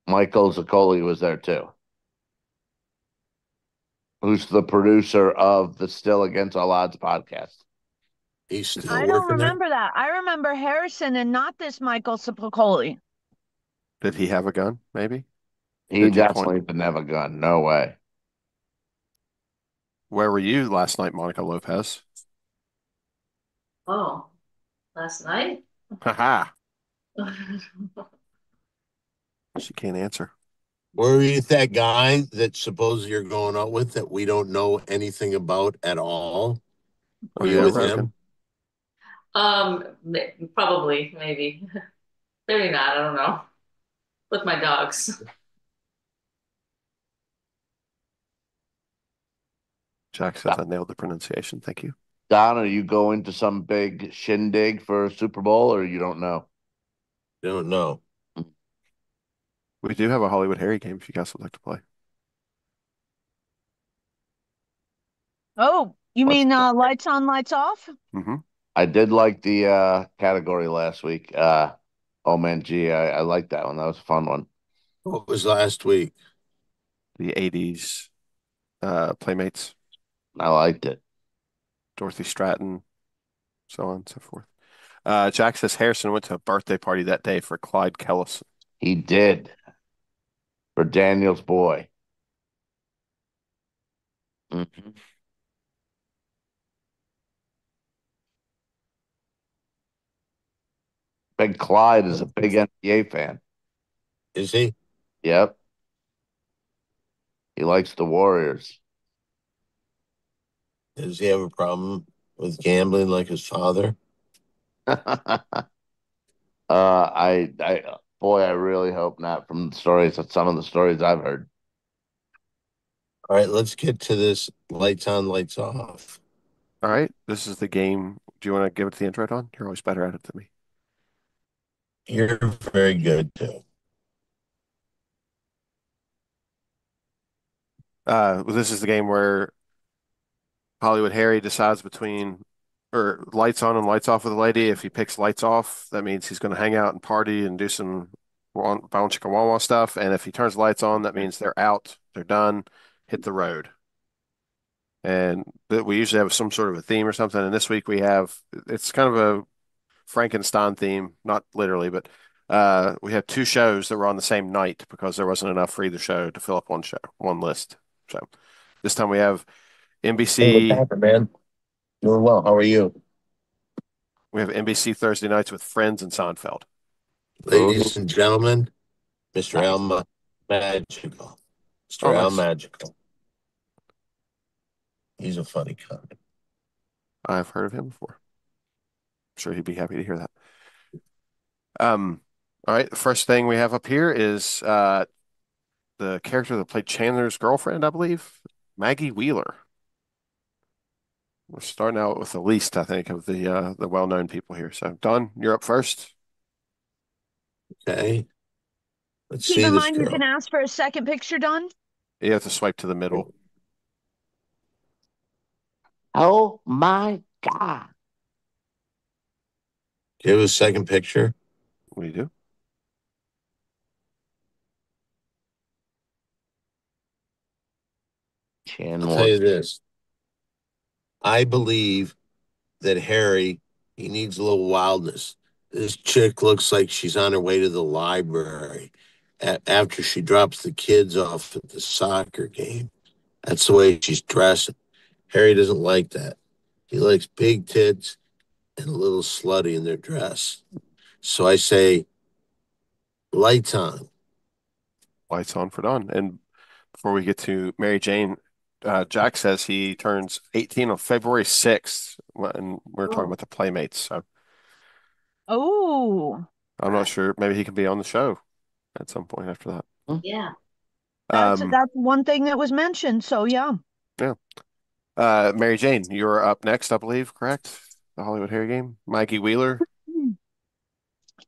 Michael Zaccoli was there too. Who's the producer of the Still Against All Odds podcast. He's still I don't working there? remember that. I remember Harrison and not this Michael Sapicoli. Did he have a gun? Maybe. He Did you definitely didn't have a gun. No way. Where were you last night, Monica Lopez? Oh, last night? Haha. She can't answer. Were you that guy that supposedly you're going out with that we don't know anything about at all? Oh, Were you yeah, with Rogan. him? Probably, maybe. Maybe not, I don't know. With my dogs. Jack says I nailed the pronunciation. Thank you. Don, are you going to some big shindig for Super Bowl or you don't know? Don't know. We do have a Hollywood Harry game if you guys would like to play. Oh, you What's mean that? lights on, lights off? Mm-hmm. I did like the category last week. Oh man, gee, I liked that one. That was a fun one. What was last week? The 80s Playmates, I liked it. Dorothy Stratton, so on and so forth. Jack says Harrison went to a birthday party that day for Clyde Kellison. He did for Daniel's boy. Mhm. Big Clyde is a big NBA fan. Is he? Yep. He likes the Warriors. Does he have a problem with gambling like his father? Boy, I really hope not from the stories, some of the stories I've heard. All right, let's get to this lights on, lights off. All right, this is the game. Do you want to give it the intro, Don? You're always better at it than me. You're very good too. This is the game where Hollywood Harry decides between or lights on and lights off with a lady. If he picks lights off, that means he's going to hang out and party and do some bound chicka wawa stuff. And if he turns lights on, that means they're out, they're done, hit the road. And we usually have some sort of a theme or something. And this week it's kind of a Frankenstein theme, not literally, but we have two shows that were on the same night because there wasn't enough for either show to fill up one list. So this time we have NBC. What's happening, man? Doing well. How are you? We have NBC Thursday nights with Friends and Seinfeld. Ladies and gentlemen, Mr. Al Magical. Mr. Oh, Al nice. Magical. He's a funny comic. I've heard of him before. I'm sure he'd be happy to hear that. All right, the first thing we have up here is the character that played Chandler's girlfriend, I believe, Maggie Wheeler. We're starting out with the least, I think, of the well-known people here. So, Don, you're up first. Okay. Let's Keep see in this mind, you girl. can ask for a second picture, Don. You have to swipe to the middle. Oh my God. Give a second picture. What do you do? I'll tell you this. I believe that Harry, he needs a little wildness. This chick looks like she's on her way to the library after she drops the kids off at the soccer game. That's the way she's dressing. Harry doesn't like that. He likes big tits and a little slutty in their dress. So I say, lights on. Lights on for Don. And before we get to Mary Jane, Jack says he turns 18 on February 6th, and we're talking about the Playmates. So Oh, I'm not sure. Maybe he can be on the show at some point after that. Yeah. that's Um, that's one thing that was mentioned. So yeah. yeah. Mary Jane, you're up next, I believe, correct? The Hollywood Harry game. Maggie Wheeler.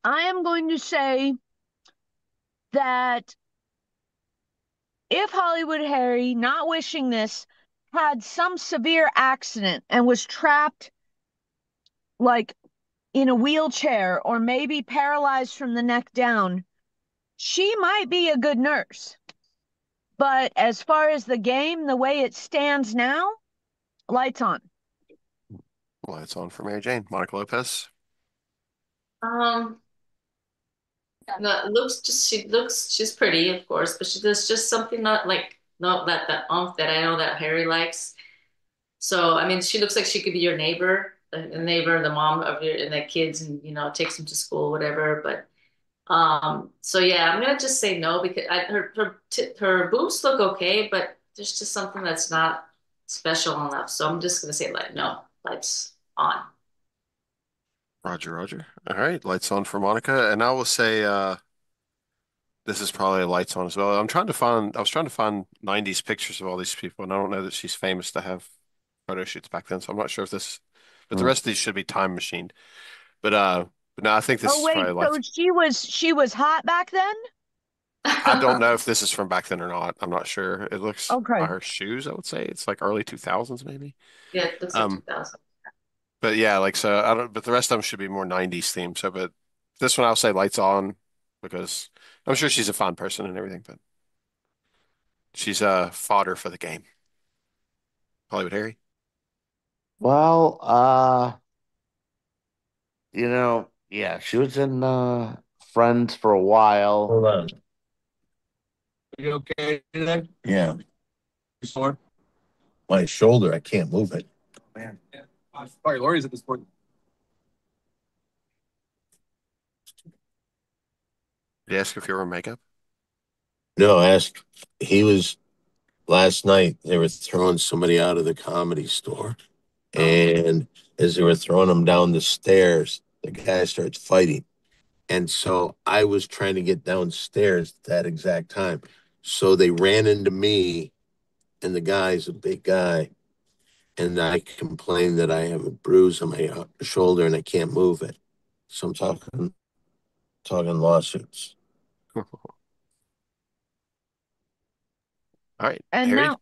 I am going to say that if Hollywood Harry, not wishing this, had some severe accident and was trapped like in a wheelchair or maybe paralyzed from the neck down, she might be a good nurse. But as far as the game, the way it stands now, lights on. Lights on for Mary Jane. Monica Lopez. Um, no, it looks just she's pretty, of course, but there's just something not that umph that I know that Harry likes. So I mean, she looks like she could be your neighbor, the neighbor, the mom of your and the kids, and takes them to school, whatever. But so yeah, I'm gonna just say no because her boobs look okay, but there's just something that's not special enough. So I'm just gonna say like no, lights on. Roger. All right, lights on for Monica. And I will say this is probably lights on as well. I was trying to find 90s pictures of all these people, and I don't know that she's famous to have photo shoots back then, so I'm not sure if this but the rest of these should be time machined. But no, I think this Oh is wait, probably so lights. she was hot back then? I don't know if this is from back then or not. I'm not sure. It looks by Okay. her shoes, I would say it's like early 2000s maybe. Yeah, it looks like Um, 2000. but yeah, like so I don't but the rest of them should be more 90s themed. So but this one I'll say lights on because I'm sure she's a fine person and everything, but she's fodder for the game. Hollywood Harry. Well, yeah, she was in Friends for a while. Hold on. You okay today? Yeah. You sore? My shoulder, I can't move it. Man. Yeah. Sorry, Lori's at this point. Did you ask if you were in makeup? No, he was last night. They were throwing somebody out of the Comedy Store. And as they were throwing him down the stairs, the guy starts fighting. And so I was trying to get downstairs at that exact time. So they ran into me, and the guy's a big guy. And I complained that I have a bruise on my shoulder and I can't move it. So I'm talking lawsuits. All right, And Harry. now,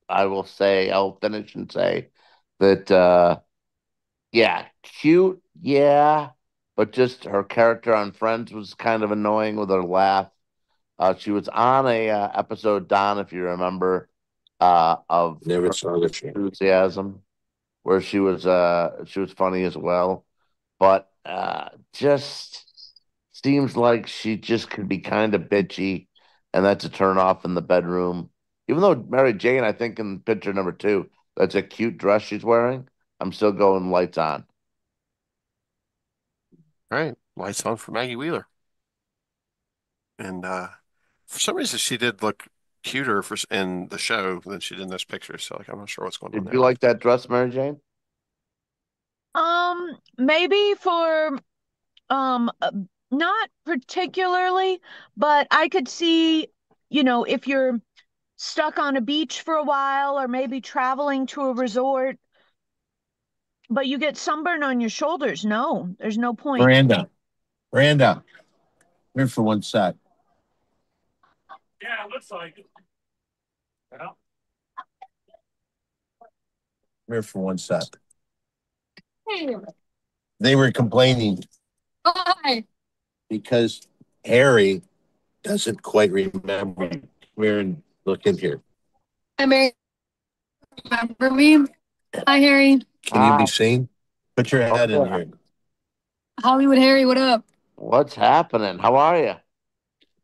I'll finish and say that yeah, cute, yeah, but just her character on Friends was kind of annoying with her laugh. She was on a episode, Don, if you remember, of Never saw the show. Enthusiasm, where she was funny as well, but just seems like she just could be kind of bitchy, and that's a turn off in the bedroom. Even though Mary Jane, I think in picture number 2, that's a cute dress she's wearing. I'm still going lights on. All right, lights on for Maggie Wheeler. And for some reason, she did look cuter in the show than she did in those pictures. So, like, I'm not sure what's going on Did there. you like that dress, Mary Jane? maybe for not particularly, but I could see, if you're stuck on a beach for a while or maybe traveling to a resort, but you get sunburn on your shoulders. No, there's no point. Miranda. here for one sec. Yeah, it looks like it. Yeah. Come here for one sec. Hey. They were complaining Hi. because Harry doesn't quite remember. We're in, look in here. Hi, Mary. Remember me? Hi, Harry. Can you Hi. be seen? Put your head in here. Hollywood Harry, what up? What's happening? How are you?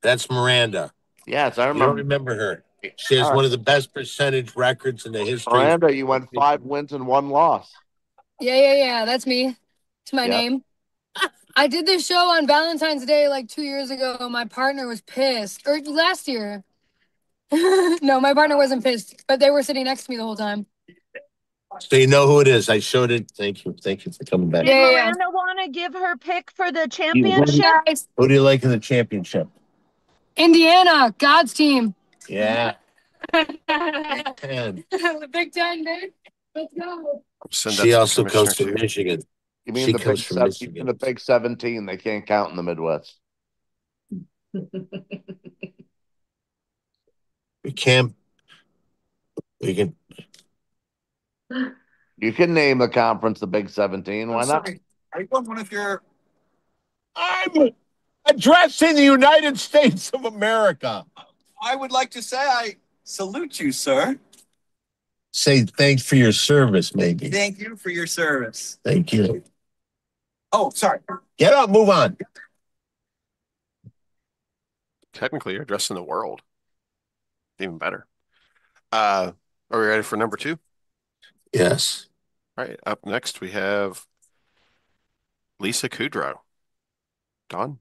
That's Miranda. Yes, I You don't remember. remember her. She has All right. one of the best percentage records in the history. Miranda, you went 5 wins and 1 loss. Yeah. That's me. It's my Yep. name. I did this show on Valentine's Day like 2 years ago. My partner was pissed. Or last year. No, my partner wasn't pissed, but they were sitting next to me the whole time. So you know who it is. I showed it. Thank you. Thank you for coming back. Did Yeah. Miranda want to give her pick for the Who championship? Guys, do you like in the championship? Indiana, God's team. Yeah. The 10. Big Ten, dude. Let's go. Send that She to the also commissioner comes from too. Michigan. You mean She the comes big from seven, Michigan. the big 17? They can't count in the Midwest. We can't. We can. You can name the conference the Big 17. Why not? Sorry. Are you on one of your? I'm addressing the United States of America. I would like to say I salute you, sir. Say thanks for your service, maybe. Thank you for your service. Thank you. Oh, sorry. Get up, move on. Technically, you're addressing the world. Even better. Are we ready for number 2? Yes. All right. Up next, we have Lisa Kudrow. Don?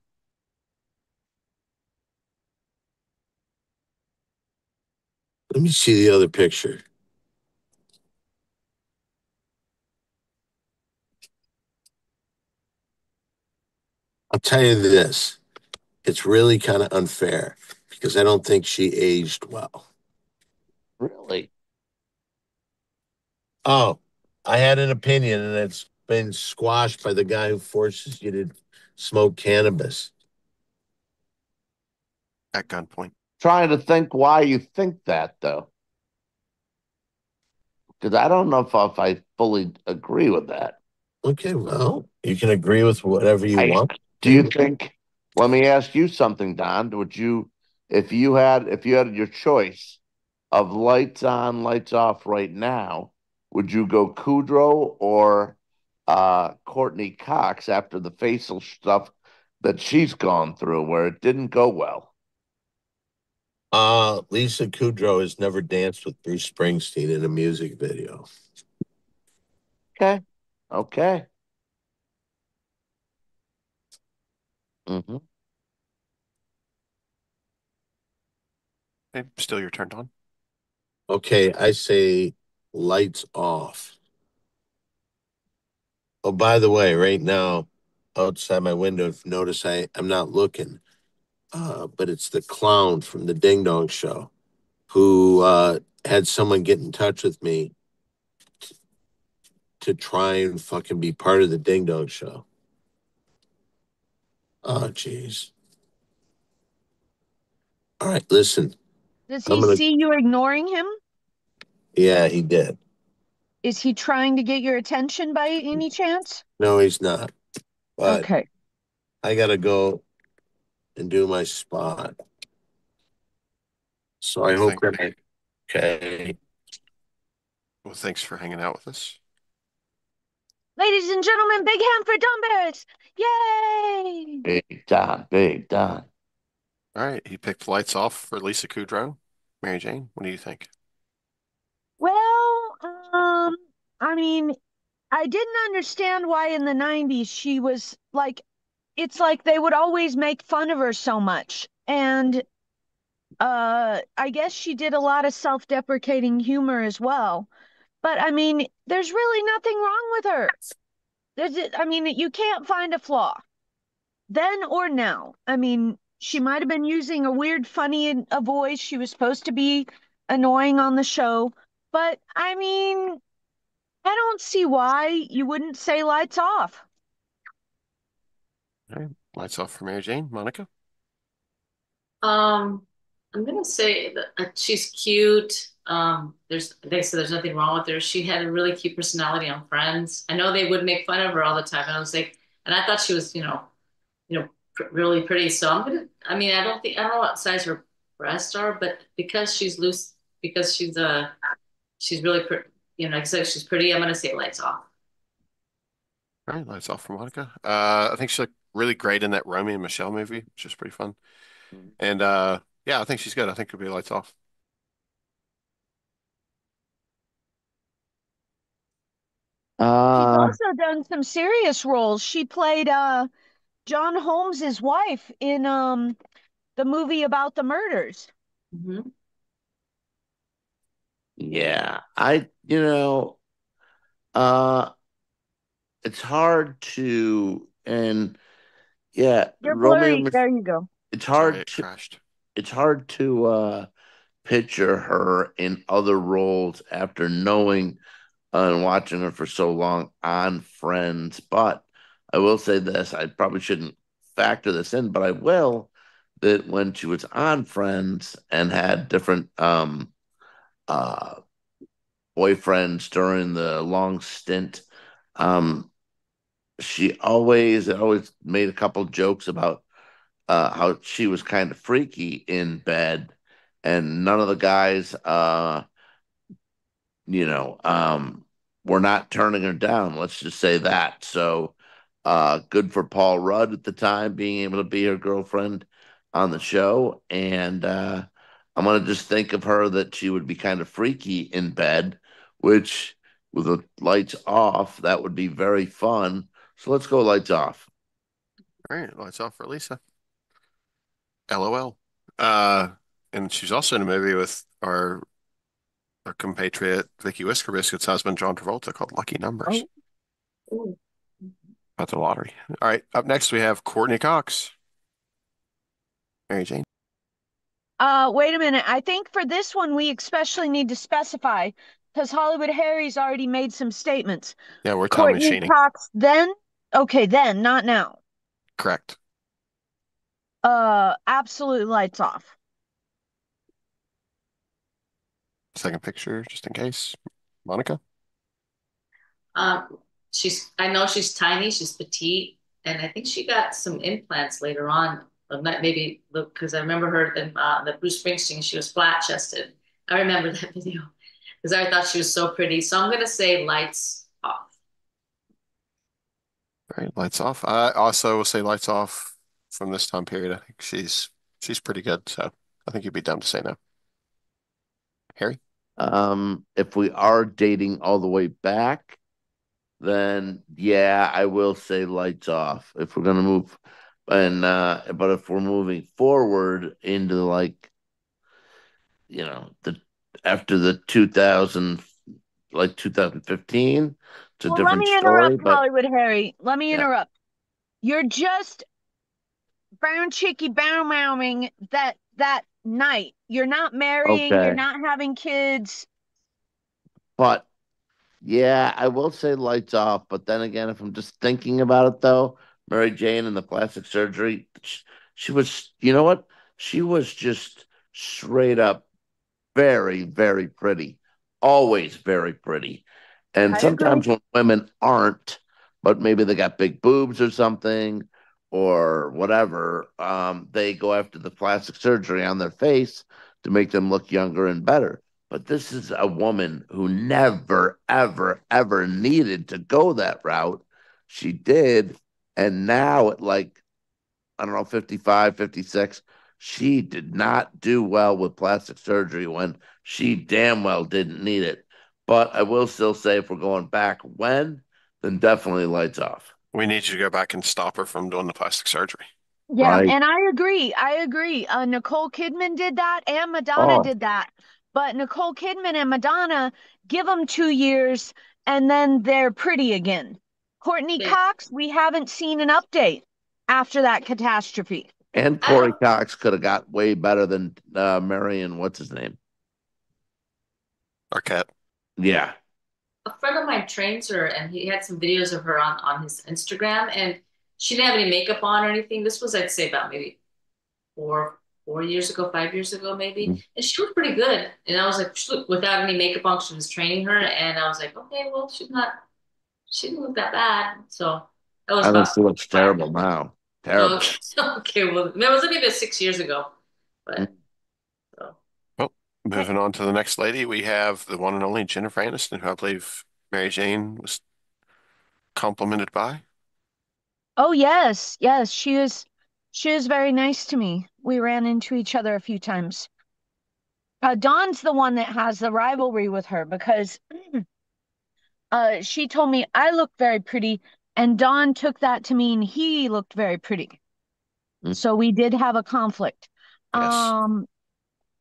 Let me see the other picture. I'll tell you this. It's really kind of unfair because I don't think she aged well. Really? Oh, I had an opinion and it's been squashed by the guy who forces you to smoke cannabis. At gunpoint. Trying to think why you think that, though. Because I don't know if I fully agree with that. Okay, well, you can agree with whatever you want. Do you think? Let me ask you something, Don. Would you, if you had your choice of lights on, lights off right now, would you go Kudrow or Courtney Cox after the facial stuff that she's gone through, where it didn't go well? Lisa Kudrow has never danced with Bruce Springsteen in a music video. Okay. Okay. Mm-hmm. Okay, still your turn, Don. Okay, I say lights off. Oh, by the way, right now, outside my window, if you notice I'm not looking. But it's the clown from the Ding Dong Show who had someone get in touch with me to try and fucking be part of the Ding Dong Show. Oh, jeez. All right, listen. Does I'm he gonna- see you ignoring him? Yeah, he did. Is he trying to get your attention by any chance? No, he's not. But Okay. I gotta go and do my spot. So I hope that okay. Well, thanks for hanging out with us. Ladies and gentlemen, big hand for Don Barrett. Yay! Big Don, Big Don. All right. He picked lights off for Lisa Kudrow. Mary Jane, what do you think? Well, I mean, I didn't understand why in the 90s she was like, it's like they would always make fun of her so much. And I guess she did a lot of self-deprecating humor as well. But I mean, there's really nothing wrong with her. I mean, you can't find a flaw then or now. I mean, she might have been using a weird, funny a voice. She was supposed to be annoying on the show. But I mean, I don't see why you wouldn't say lights off. All right. Lights off for Mary Jane. Monica? I'm gonna say that she's cute. They said there's nothing wrong with her. She had a really cute personality on Friends. I know they would make fun of her all the time, and I was like, and I thought she was, really pretty. So I mean, I don't know what size her breasts are, but because she's loose, because she's really pretty, like I said, she's pretty. I'm gonna say lights off. All right, lights off for Monica. I think she looked really great in that Romeo and Michelle movie, which was pretty fun. And yeah, I think she's good. I think it'll be lights off. She's Uh, also done some serious roles. She played John Holmes's wife in the movie about the murders. Mhm. yeah, uh, it's hard to, and yeah, You're blurry. There you go. it's Sorry, hard it to, crashed. it's hard to, picture her in other roles after knowing and watching her for so long on Friends. But I will say this, I probably shouldn't factor this in, but I will, that when she was on Friends and had different uh boyfriends during the long stint, um she always made a couple jokes about how she was kind of freaky in bed, and none of the guys you know, we're not turning her down. Let's just say that. So, good for Paul Rudd at the time being able to be her girlfriend on the show. And I'm gonna just think of her that she would be kind of freaky in bed, which with the lights off, that would be very fun. So let's go lights off. All right, lights off for Lisa. LOL. Uh, and she's also in a movie with our compatriot Vicky Whisker Biscuit's husband John Travolta called Lucky Numbers. Oh. Ooh. About the lottery. All right, up next we have Courtney Cox. Mary Jane. Wait a minute. I think for this one we especially need to specify because Hollywood Harry's already made some statements. Yeah, we're time Courtney machining. Cox then? Okay, then, not now. Correct. Absolutely lights off. Second picture, just in case. Monica. Um, I know she's tiny, she's petite, and I think she got some implants later on. Maybe because I remember her in the Bruce Springsteen, she was flat chested. I remember that video because I thought she was so pretty. So I'm gonna say lights off. All right, lights off. I also will say lights off from this time period. I think she's pretty good, so I think you'd be dumb to say no. Harry? If we are dating all the way back, then yeah, I will say lights off. If we're gonna move, and but if we're moving forward into like the after the 2000, like 2015, it's a Well, let different me story. interrupt, But Hollywood Harry. Let me yeah, interrupt. You're just brown chicky bow mowing that night. You're not marrying, you're okay, not having kids. but yeah, I will say lights off. But then again, if I'm just thinking about it though, Mary Jane and the plastic surgery, she was, you know what? She was just straight up very, very pretty. Always very pretty. And I agree. sometimes when women aren't, but maybe they got big boobs or something or whatever, they go after the plastic surgery on their face to make them look younger and better. But this is a woman who never, ever, ever needed to go that route. She did. And now at like I don't know, 55, 56. She did not do well with plastic surgery when she damn well didn't need it. But I will still say, if we're going back when, then definitely lights off. We need you to go back and stop her from doing the plastic surgery. Yeah, Right. and I agree. I agree. Nicole Kidman did that and Madonna Oh, did that. But Nicole Kidman and Madonna give them 2 years and then they're pretty again. Courtney Okay. Cox, we haven't seen an update after that catastrophe. and I Corey don't, Cox could have got way better than Marion. What's his name? Arquette. Yeah. a friend of mine trains her, and he had some videos of her on his Instagram, and she didn't have any makeup on or anything. This was, I'd say, about maybe 4 years ago, 5 years ago, maybe. Mm. And she looked pretty good. And I was like, she looked, without any makeup on, she was training her. And I was like, okay, well, she didn't look that bad. So that was I think about she looks 5 terrible years. now. Terrible. Okay, well, that was maybe 6 years ago. But, so. Well, moving on to the next lady, we have the one and only Jennifer Aniston, who I believe Mary Jane was complimented by. Oh yes, yes, she is very nice to me. We ran into each other a few times. Dawn's the one that has the rivalry with her because she told me I looked very pretty, and Dawn took that to mean he looked very pretty. Mm. So we did have a conflict. Yes.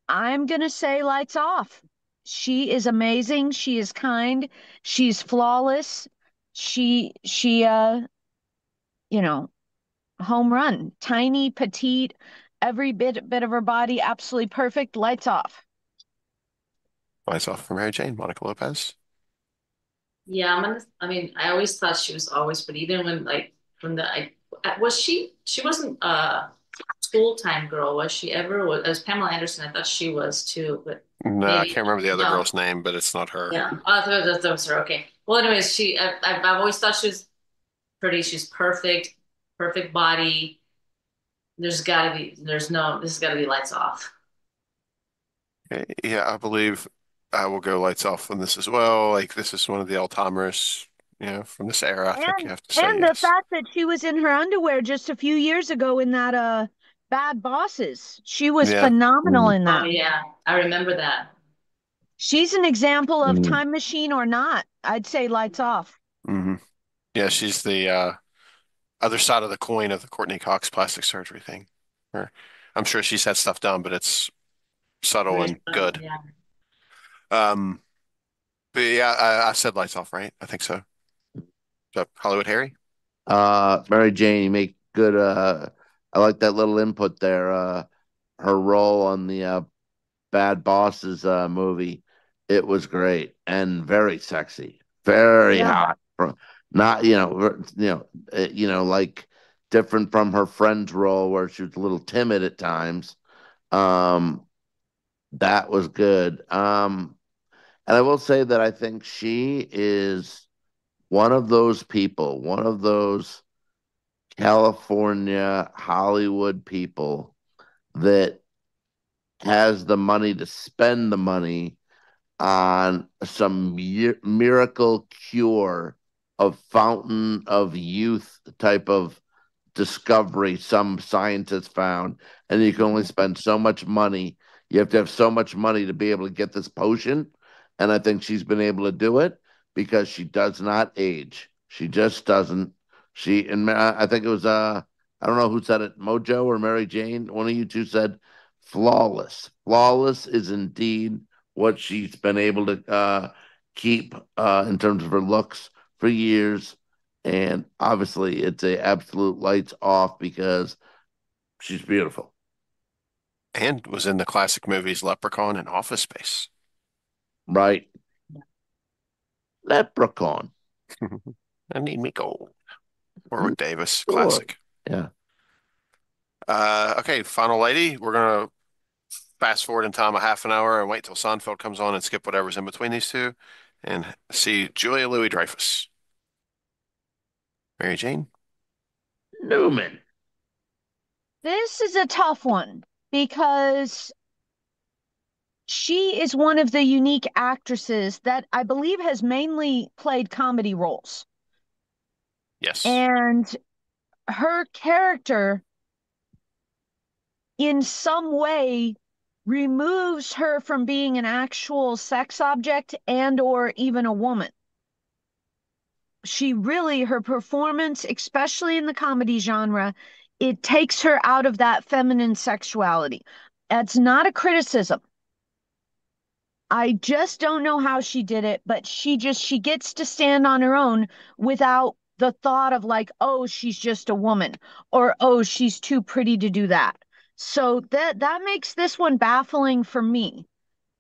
I'm gonna say lights off. She is amazing. She is kind. She's flawless. She you know, home run. Tiny, petite, every bit of her body absolutely perfect. Lights off. Lights off for Mary Jane, Monica Lopez. Yeah, I mean, I always thought she was always, but even when like from the, was she wasn't a full-time girl, was she ever? As Pamela Anderson, I thought she was too, but No, I maybe can't remember the other no. girl's name, but it's not her. Yeah, oh, that was her. Okay. Well, anyways, I've always thought she was pretty. She's perfect, perfect body. There's got to be, there's no, this has got to be lights off. Yeah, I believe I will go lights off on this as well. Like this is one of the all-timers, from this era. I think you have to say And the yes. fact that she was in her underwear just a few years ago in that Bad Bosses. She was Yeah. phenomenal Mm. in Oh that. yeah, I remember that. She's an example of Mm. time machine or not. I'd say lights off. hmm Yeah, she's the other side of the coin of the Courtney Cox plastic surgery thing. Or, I'm sure she's had stuff done, but it's subtle Very and fun, good. yeah. Um, but yeah, I said lights off, right? I think so. So Hollywood Harry. Mary Jane, you make good. I like that little input there. Her role on the Bad Bosses movie, it was great and very sexy, very Yeah. hot. Not like different from her friend's role where she was a little timid at times. Um, that was good. And I will say that I think she is one of those people, one of those California Hollywood people that has the money to spend the money on some miracle cure of fountain of youth type of discovery some scientists found, and you can only spend so much money. You have to have so much money to be able to get this potion, and I think she's been able to do it because she does not age. She just doesn't. And I think it was I don't know who said it, Mojo or Mary Jane. One of you two said flawless. Flawless is indeed what she's been able to keep in terms of her looks for years. And obviously, it's a absolute lights off because she's beautiful. And was in the classic movies Leprechaun and Office Space. Right. Leprechaun. I need me gold. Warwick Davis, Sure. classic. Yeah. Okay, final lady. We're gonna fast forward in time a half an hour and wait till Seinfeld comes on and skip whatever's in between these two and see Julia Louis-Dreyfus. Mary Jane. Newman. This is a tough one because she is one of the unique actresses that I believe has mainly played comedy roles. Yes. And her character, in some way, removes her from being an actual sex object and or even a woman. She really, her performance, especially in the comedy genre, it takes her out of that feminine sexuality. That's not a criticism. I just don't know how she did it, but she gets to stand on her own without the thought of like, oh, she's just a woman, or oh, she's too pretty to do that. So that makes this one baffling for me.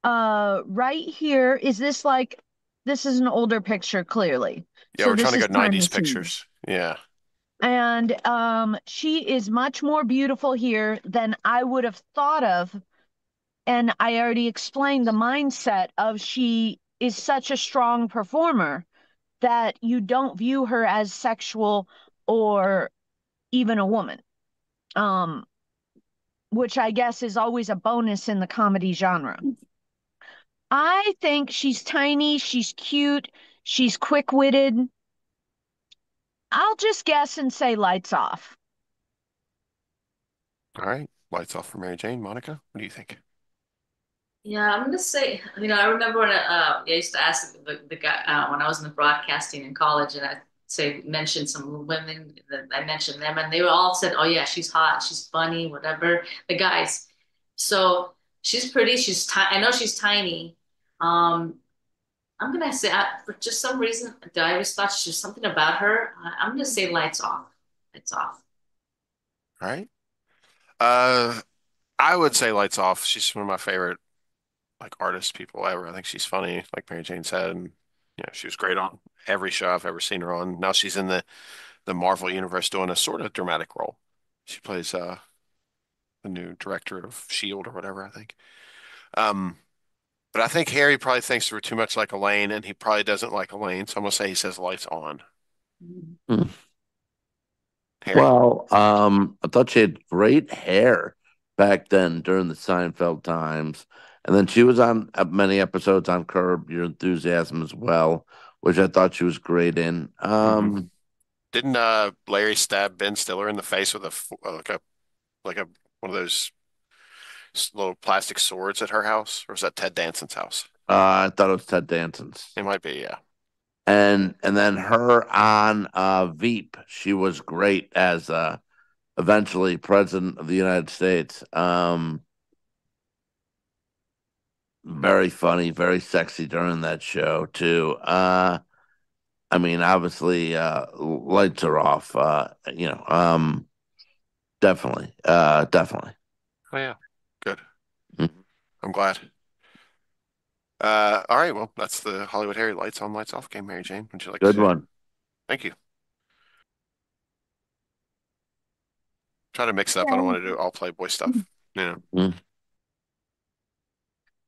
Right here, this is an older picture, clearly. Yeah, So we're trying this to is go time 90s machine. pictures. Yeah. And she is much more beautiful here than I would have thought of. And I already explained the mindset of she is such a strong performer that you don't view her as sexual or even a woman. Which I guess is always a bonus in the comedy genre. I think she's tiny, she's cute, she's quick-witted. I'll just guess and say lights off. All right, lights off for Mary Jane. Monica, what do you think? Yeah, I'm gonna say, I remember when I used to ask the guy when I was in the broadcasting in college, and I say mention some women that I mentioned them, and they all said, "Oh yeah, she's hot, she's funny, whatever." The guys, so she's pretty, she's tiny. I know she's tiny. Um, I'm gonna say for just some reason, I always thought she was something about her. I'm gonna say lights off. Lights off. All right. Uh, I would say lights off. She's one of my favorite like artist people ever. I think she's funny, like Mary Jane said, and she was great on every show I've ever seen her on. Now she's in the Marvel universe doing a sort of dramatic role. She plays the new director of Shield or whatever, I think. Um, but I think Harry probably thinks we're too much like Elaine, and he probably doesn't like Elaine. So I'm gonna say he says lights on. Hmm. Harry. Well, I thought she had great hair back then during the Seinfeld times. And then she was on many episodes on Curb Your Enthusiasm as well, which I thought she was great in. Didn't Larry stab Ben Stiller in the face with like a one of those little plastic swords at her house, or was that Ted Danson's house? I thought it was Ted Danson's. It might be, yeah. And then her on Veep, she was great as eventually president of the United States. Very funny, very sexy during that show too. I mean, obviously, lights are off. Definitely, definitely. Oh yeah, good. Mhm. I'm glad. All right, well, that's the Hollywood Harry lights on, lights off game, Mary Jane. Would you like Good to? one. Thank you. Try to mix it up. I don't want to do all Playboy stuff. Mm.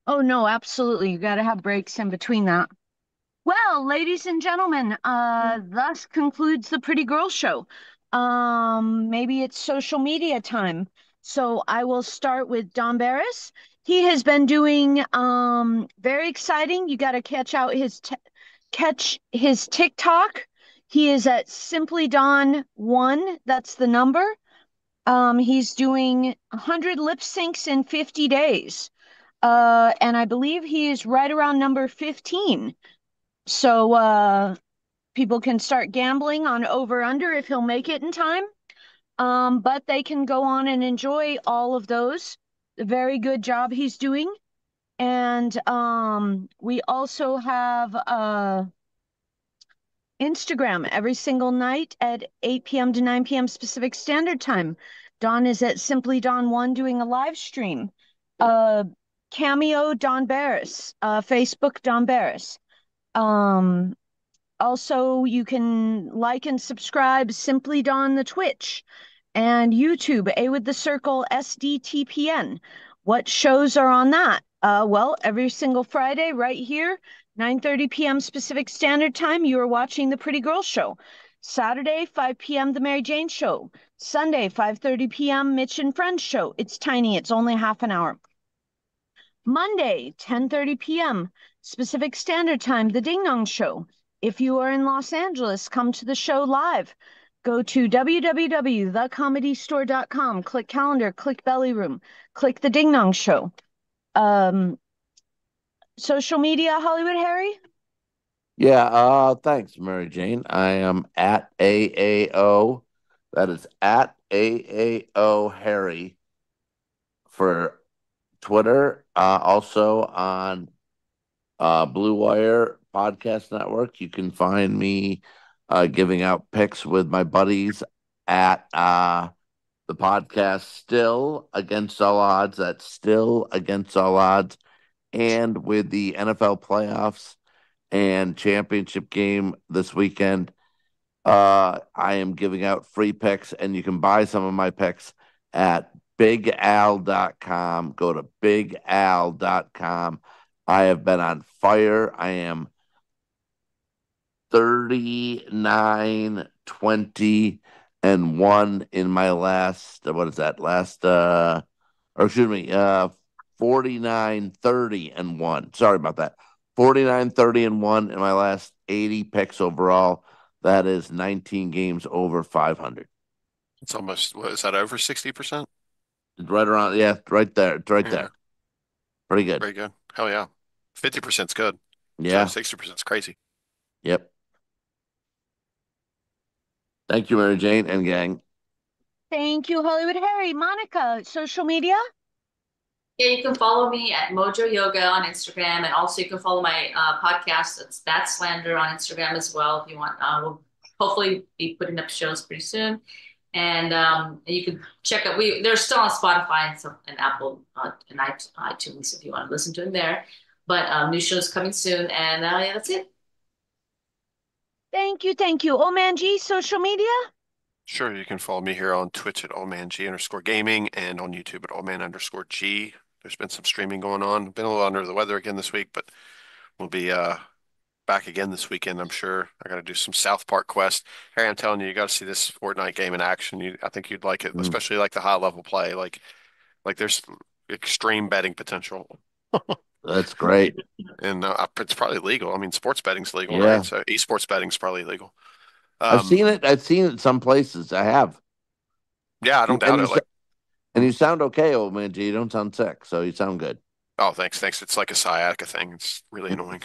Oh no, absolutely. You got to have breaks in between that. Well, ladies and gentlemen, thus concludes the Pretty Girl Show. Maybe it's social media time. So I will start with Don Barris. He has been doing very exciting. You got to catch his TikTok. He is at Simply Don 1. That's the number. He's doing 100 lip syncs in 50 days. And I believe he is right around number 15. So people can start gambling on over under if he'll make it in time. But they can go on and enjoy all of those. Very good job he's doing. And we also have Instagram every single night at 8 p.m. to 9 p.m. Pacific Standard Time. Dawn is at Simply Dawn 1 doing a live stream. Cameo Don Barris, Facebook Don Barris. Also, you can like and subscribe Simply Dawn the Twitch and YouTube, A with the Circle SDTPN. What shows are on that? Well, every single Friday, right here, 9:30 p.m. Pacific Standard Time, you are watching The Pretty Girl Show. Saturday, 5 p.m. The Mary Jane Show. Sunday, 5:30 p.m. Mitch and Friends Show. It's tiny, it's only half an hour. Monday, 10:30 p.m. Pacific Standard Time, The Ding Dong Show. If you are in Los Angeles, come to the show live. Go to www.thecomedystore.com, click calendar, click belly room, click The Ding Dong Show. Social media, Hollywood Harry? Yeah, thanks, Mary Jane. I am at AAO. That is at AAO Harry for Twitter. Also on Blue Wire Podcast Network. You can find me giving out picks with my buddies at the podcast Still Against All Odds. That's Still Against All Odds. And with the NFL playoffs and championship game this weekend, I am giving out free picks, and you can buy some of my picks at bigal.com. Go to bigal.com. I have been on fire. I am 39, 20, and 1 in my last, what is that? Or excuse me, 49, 30, and 1. Sorry about that. 49, 30, and 1 in my last 80 picks overall. That is 19 games over 500. It's almost, what is that, over 60%? It's right around, yeah, right there. It's right Yeah. there. Pretty good. Very good. Hell yeah. 50% is good. Yeah. So 60% is crazy. Yep. Thank you, Mary Jane and gang. Thank you, Hollywood Harry. Monica, social media? Yeah, you can follow me at Mojo Yoga on Instagram, and also you can follow my podcast. It's That Slander on Instagram as well. If you want, we'll hopefully be putting up shows pretty soon, and you can check out. They're still on Spotify and Apple and iTunes if you want to listen to them there. But new shows coming soon, and yeah, that's it. Thank you, thank you. Oman G, social media? Sure, you can follow me here on Twitch at oldmang_gaming and on YouTube at oldman_g. There's been some streaming going on. Been a little under the weather again this week, but we'll be back again this weekend, I'm sure. I got to do some South Park Quest. Harry, I'm telling you, you got to see this Fortnite game in action. I think you'd like it, especially like the high level play. Like there's extreme betting potential. That's great. And it's probably legal. I mean, sports betting's legal, Yeah. right? So esports betting's probably legal. I've seen it. I've seen it some places. I have. Yeah, I don't doubt and it. And you sound okay, old man G. You don't sound sick, so you sound good. Oh, thanks. It's like a sciatica thing. It's really annoying.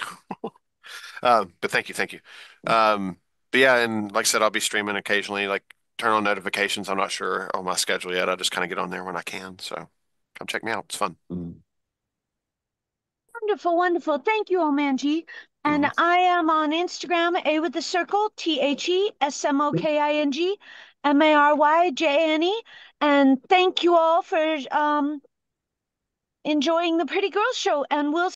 But thank you. But yeah, and like I said, I'll be streaming occasionally, like turn on notifications. I'm not sure on my schedule yet. I just kind of get on there when I can. So come check me out. It's fun. Wonderful, wonderful. Thank you, Oman G. And I am on Instagram, A with the circle, THESMOKING MARYJANE. And thank you all for enjoying the Pretty Girls Show. And we'll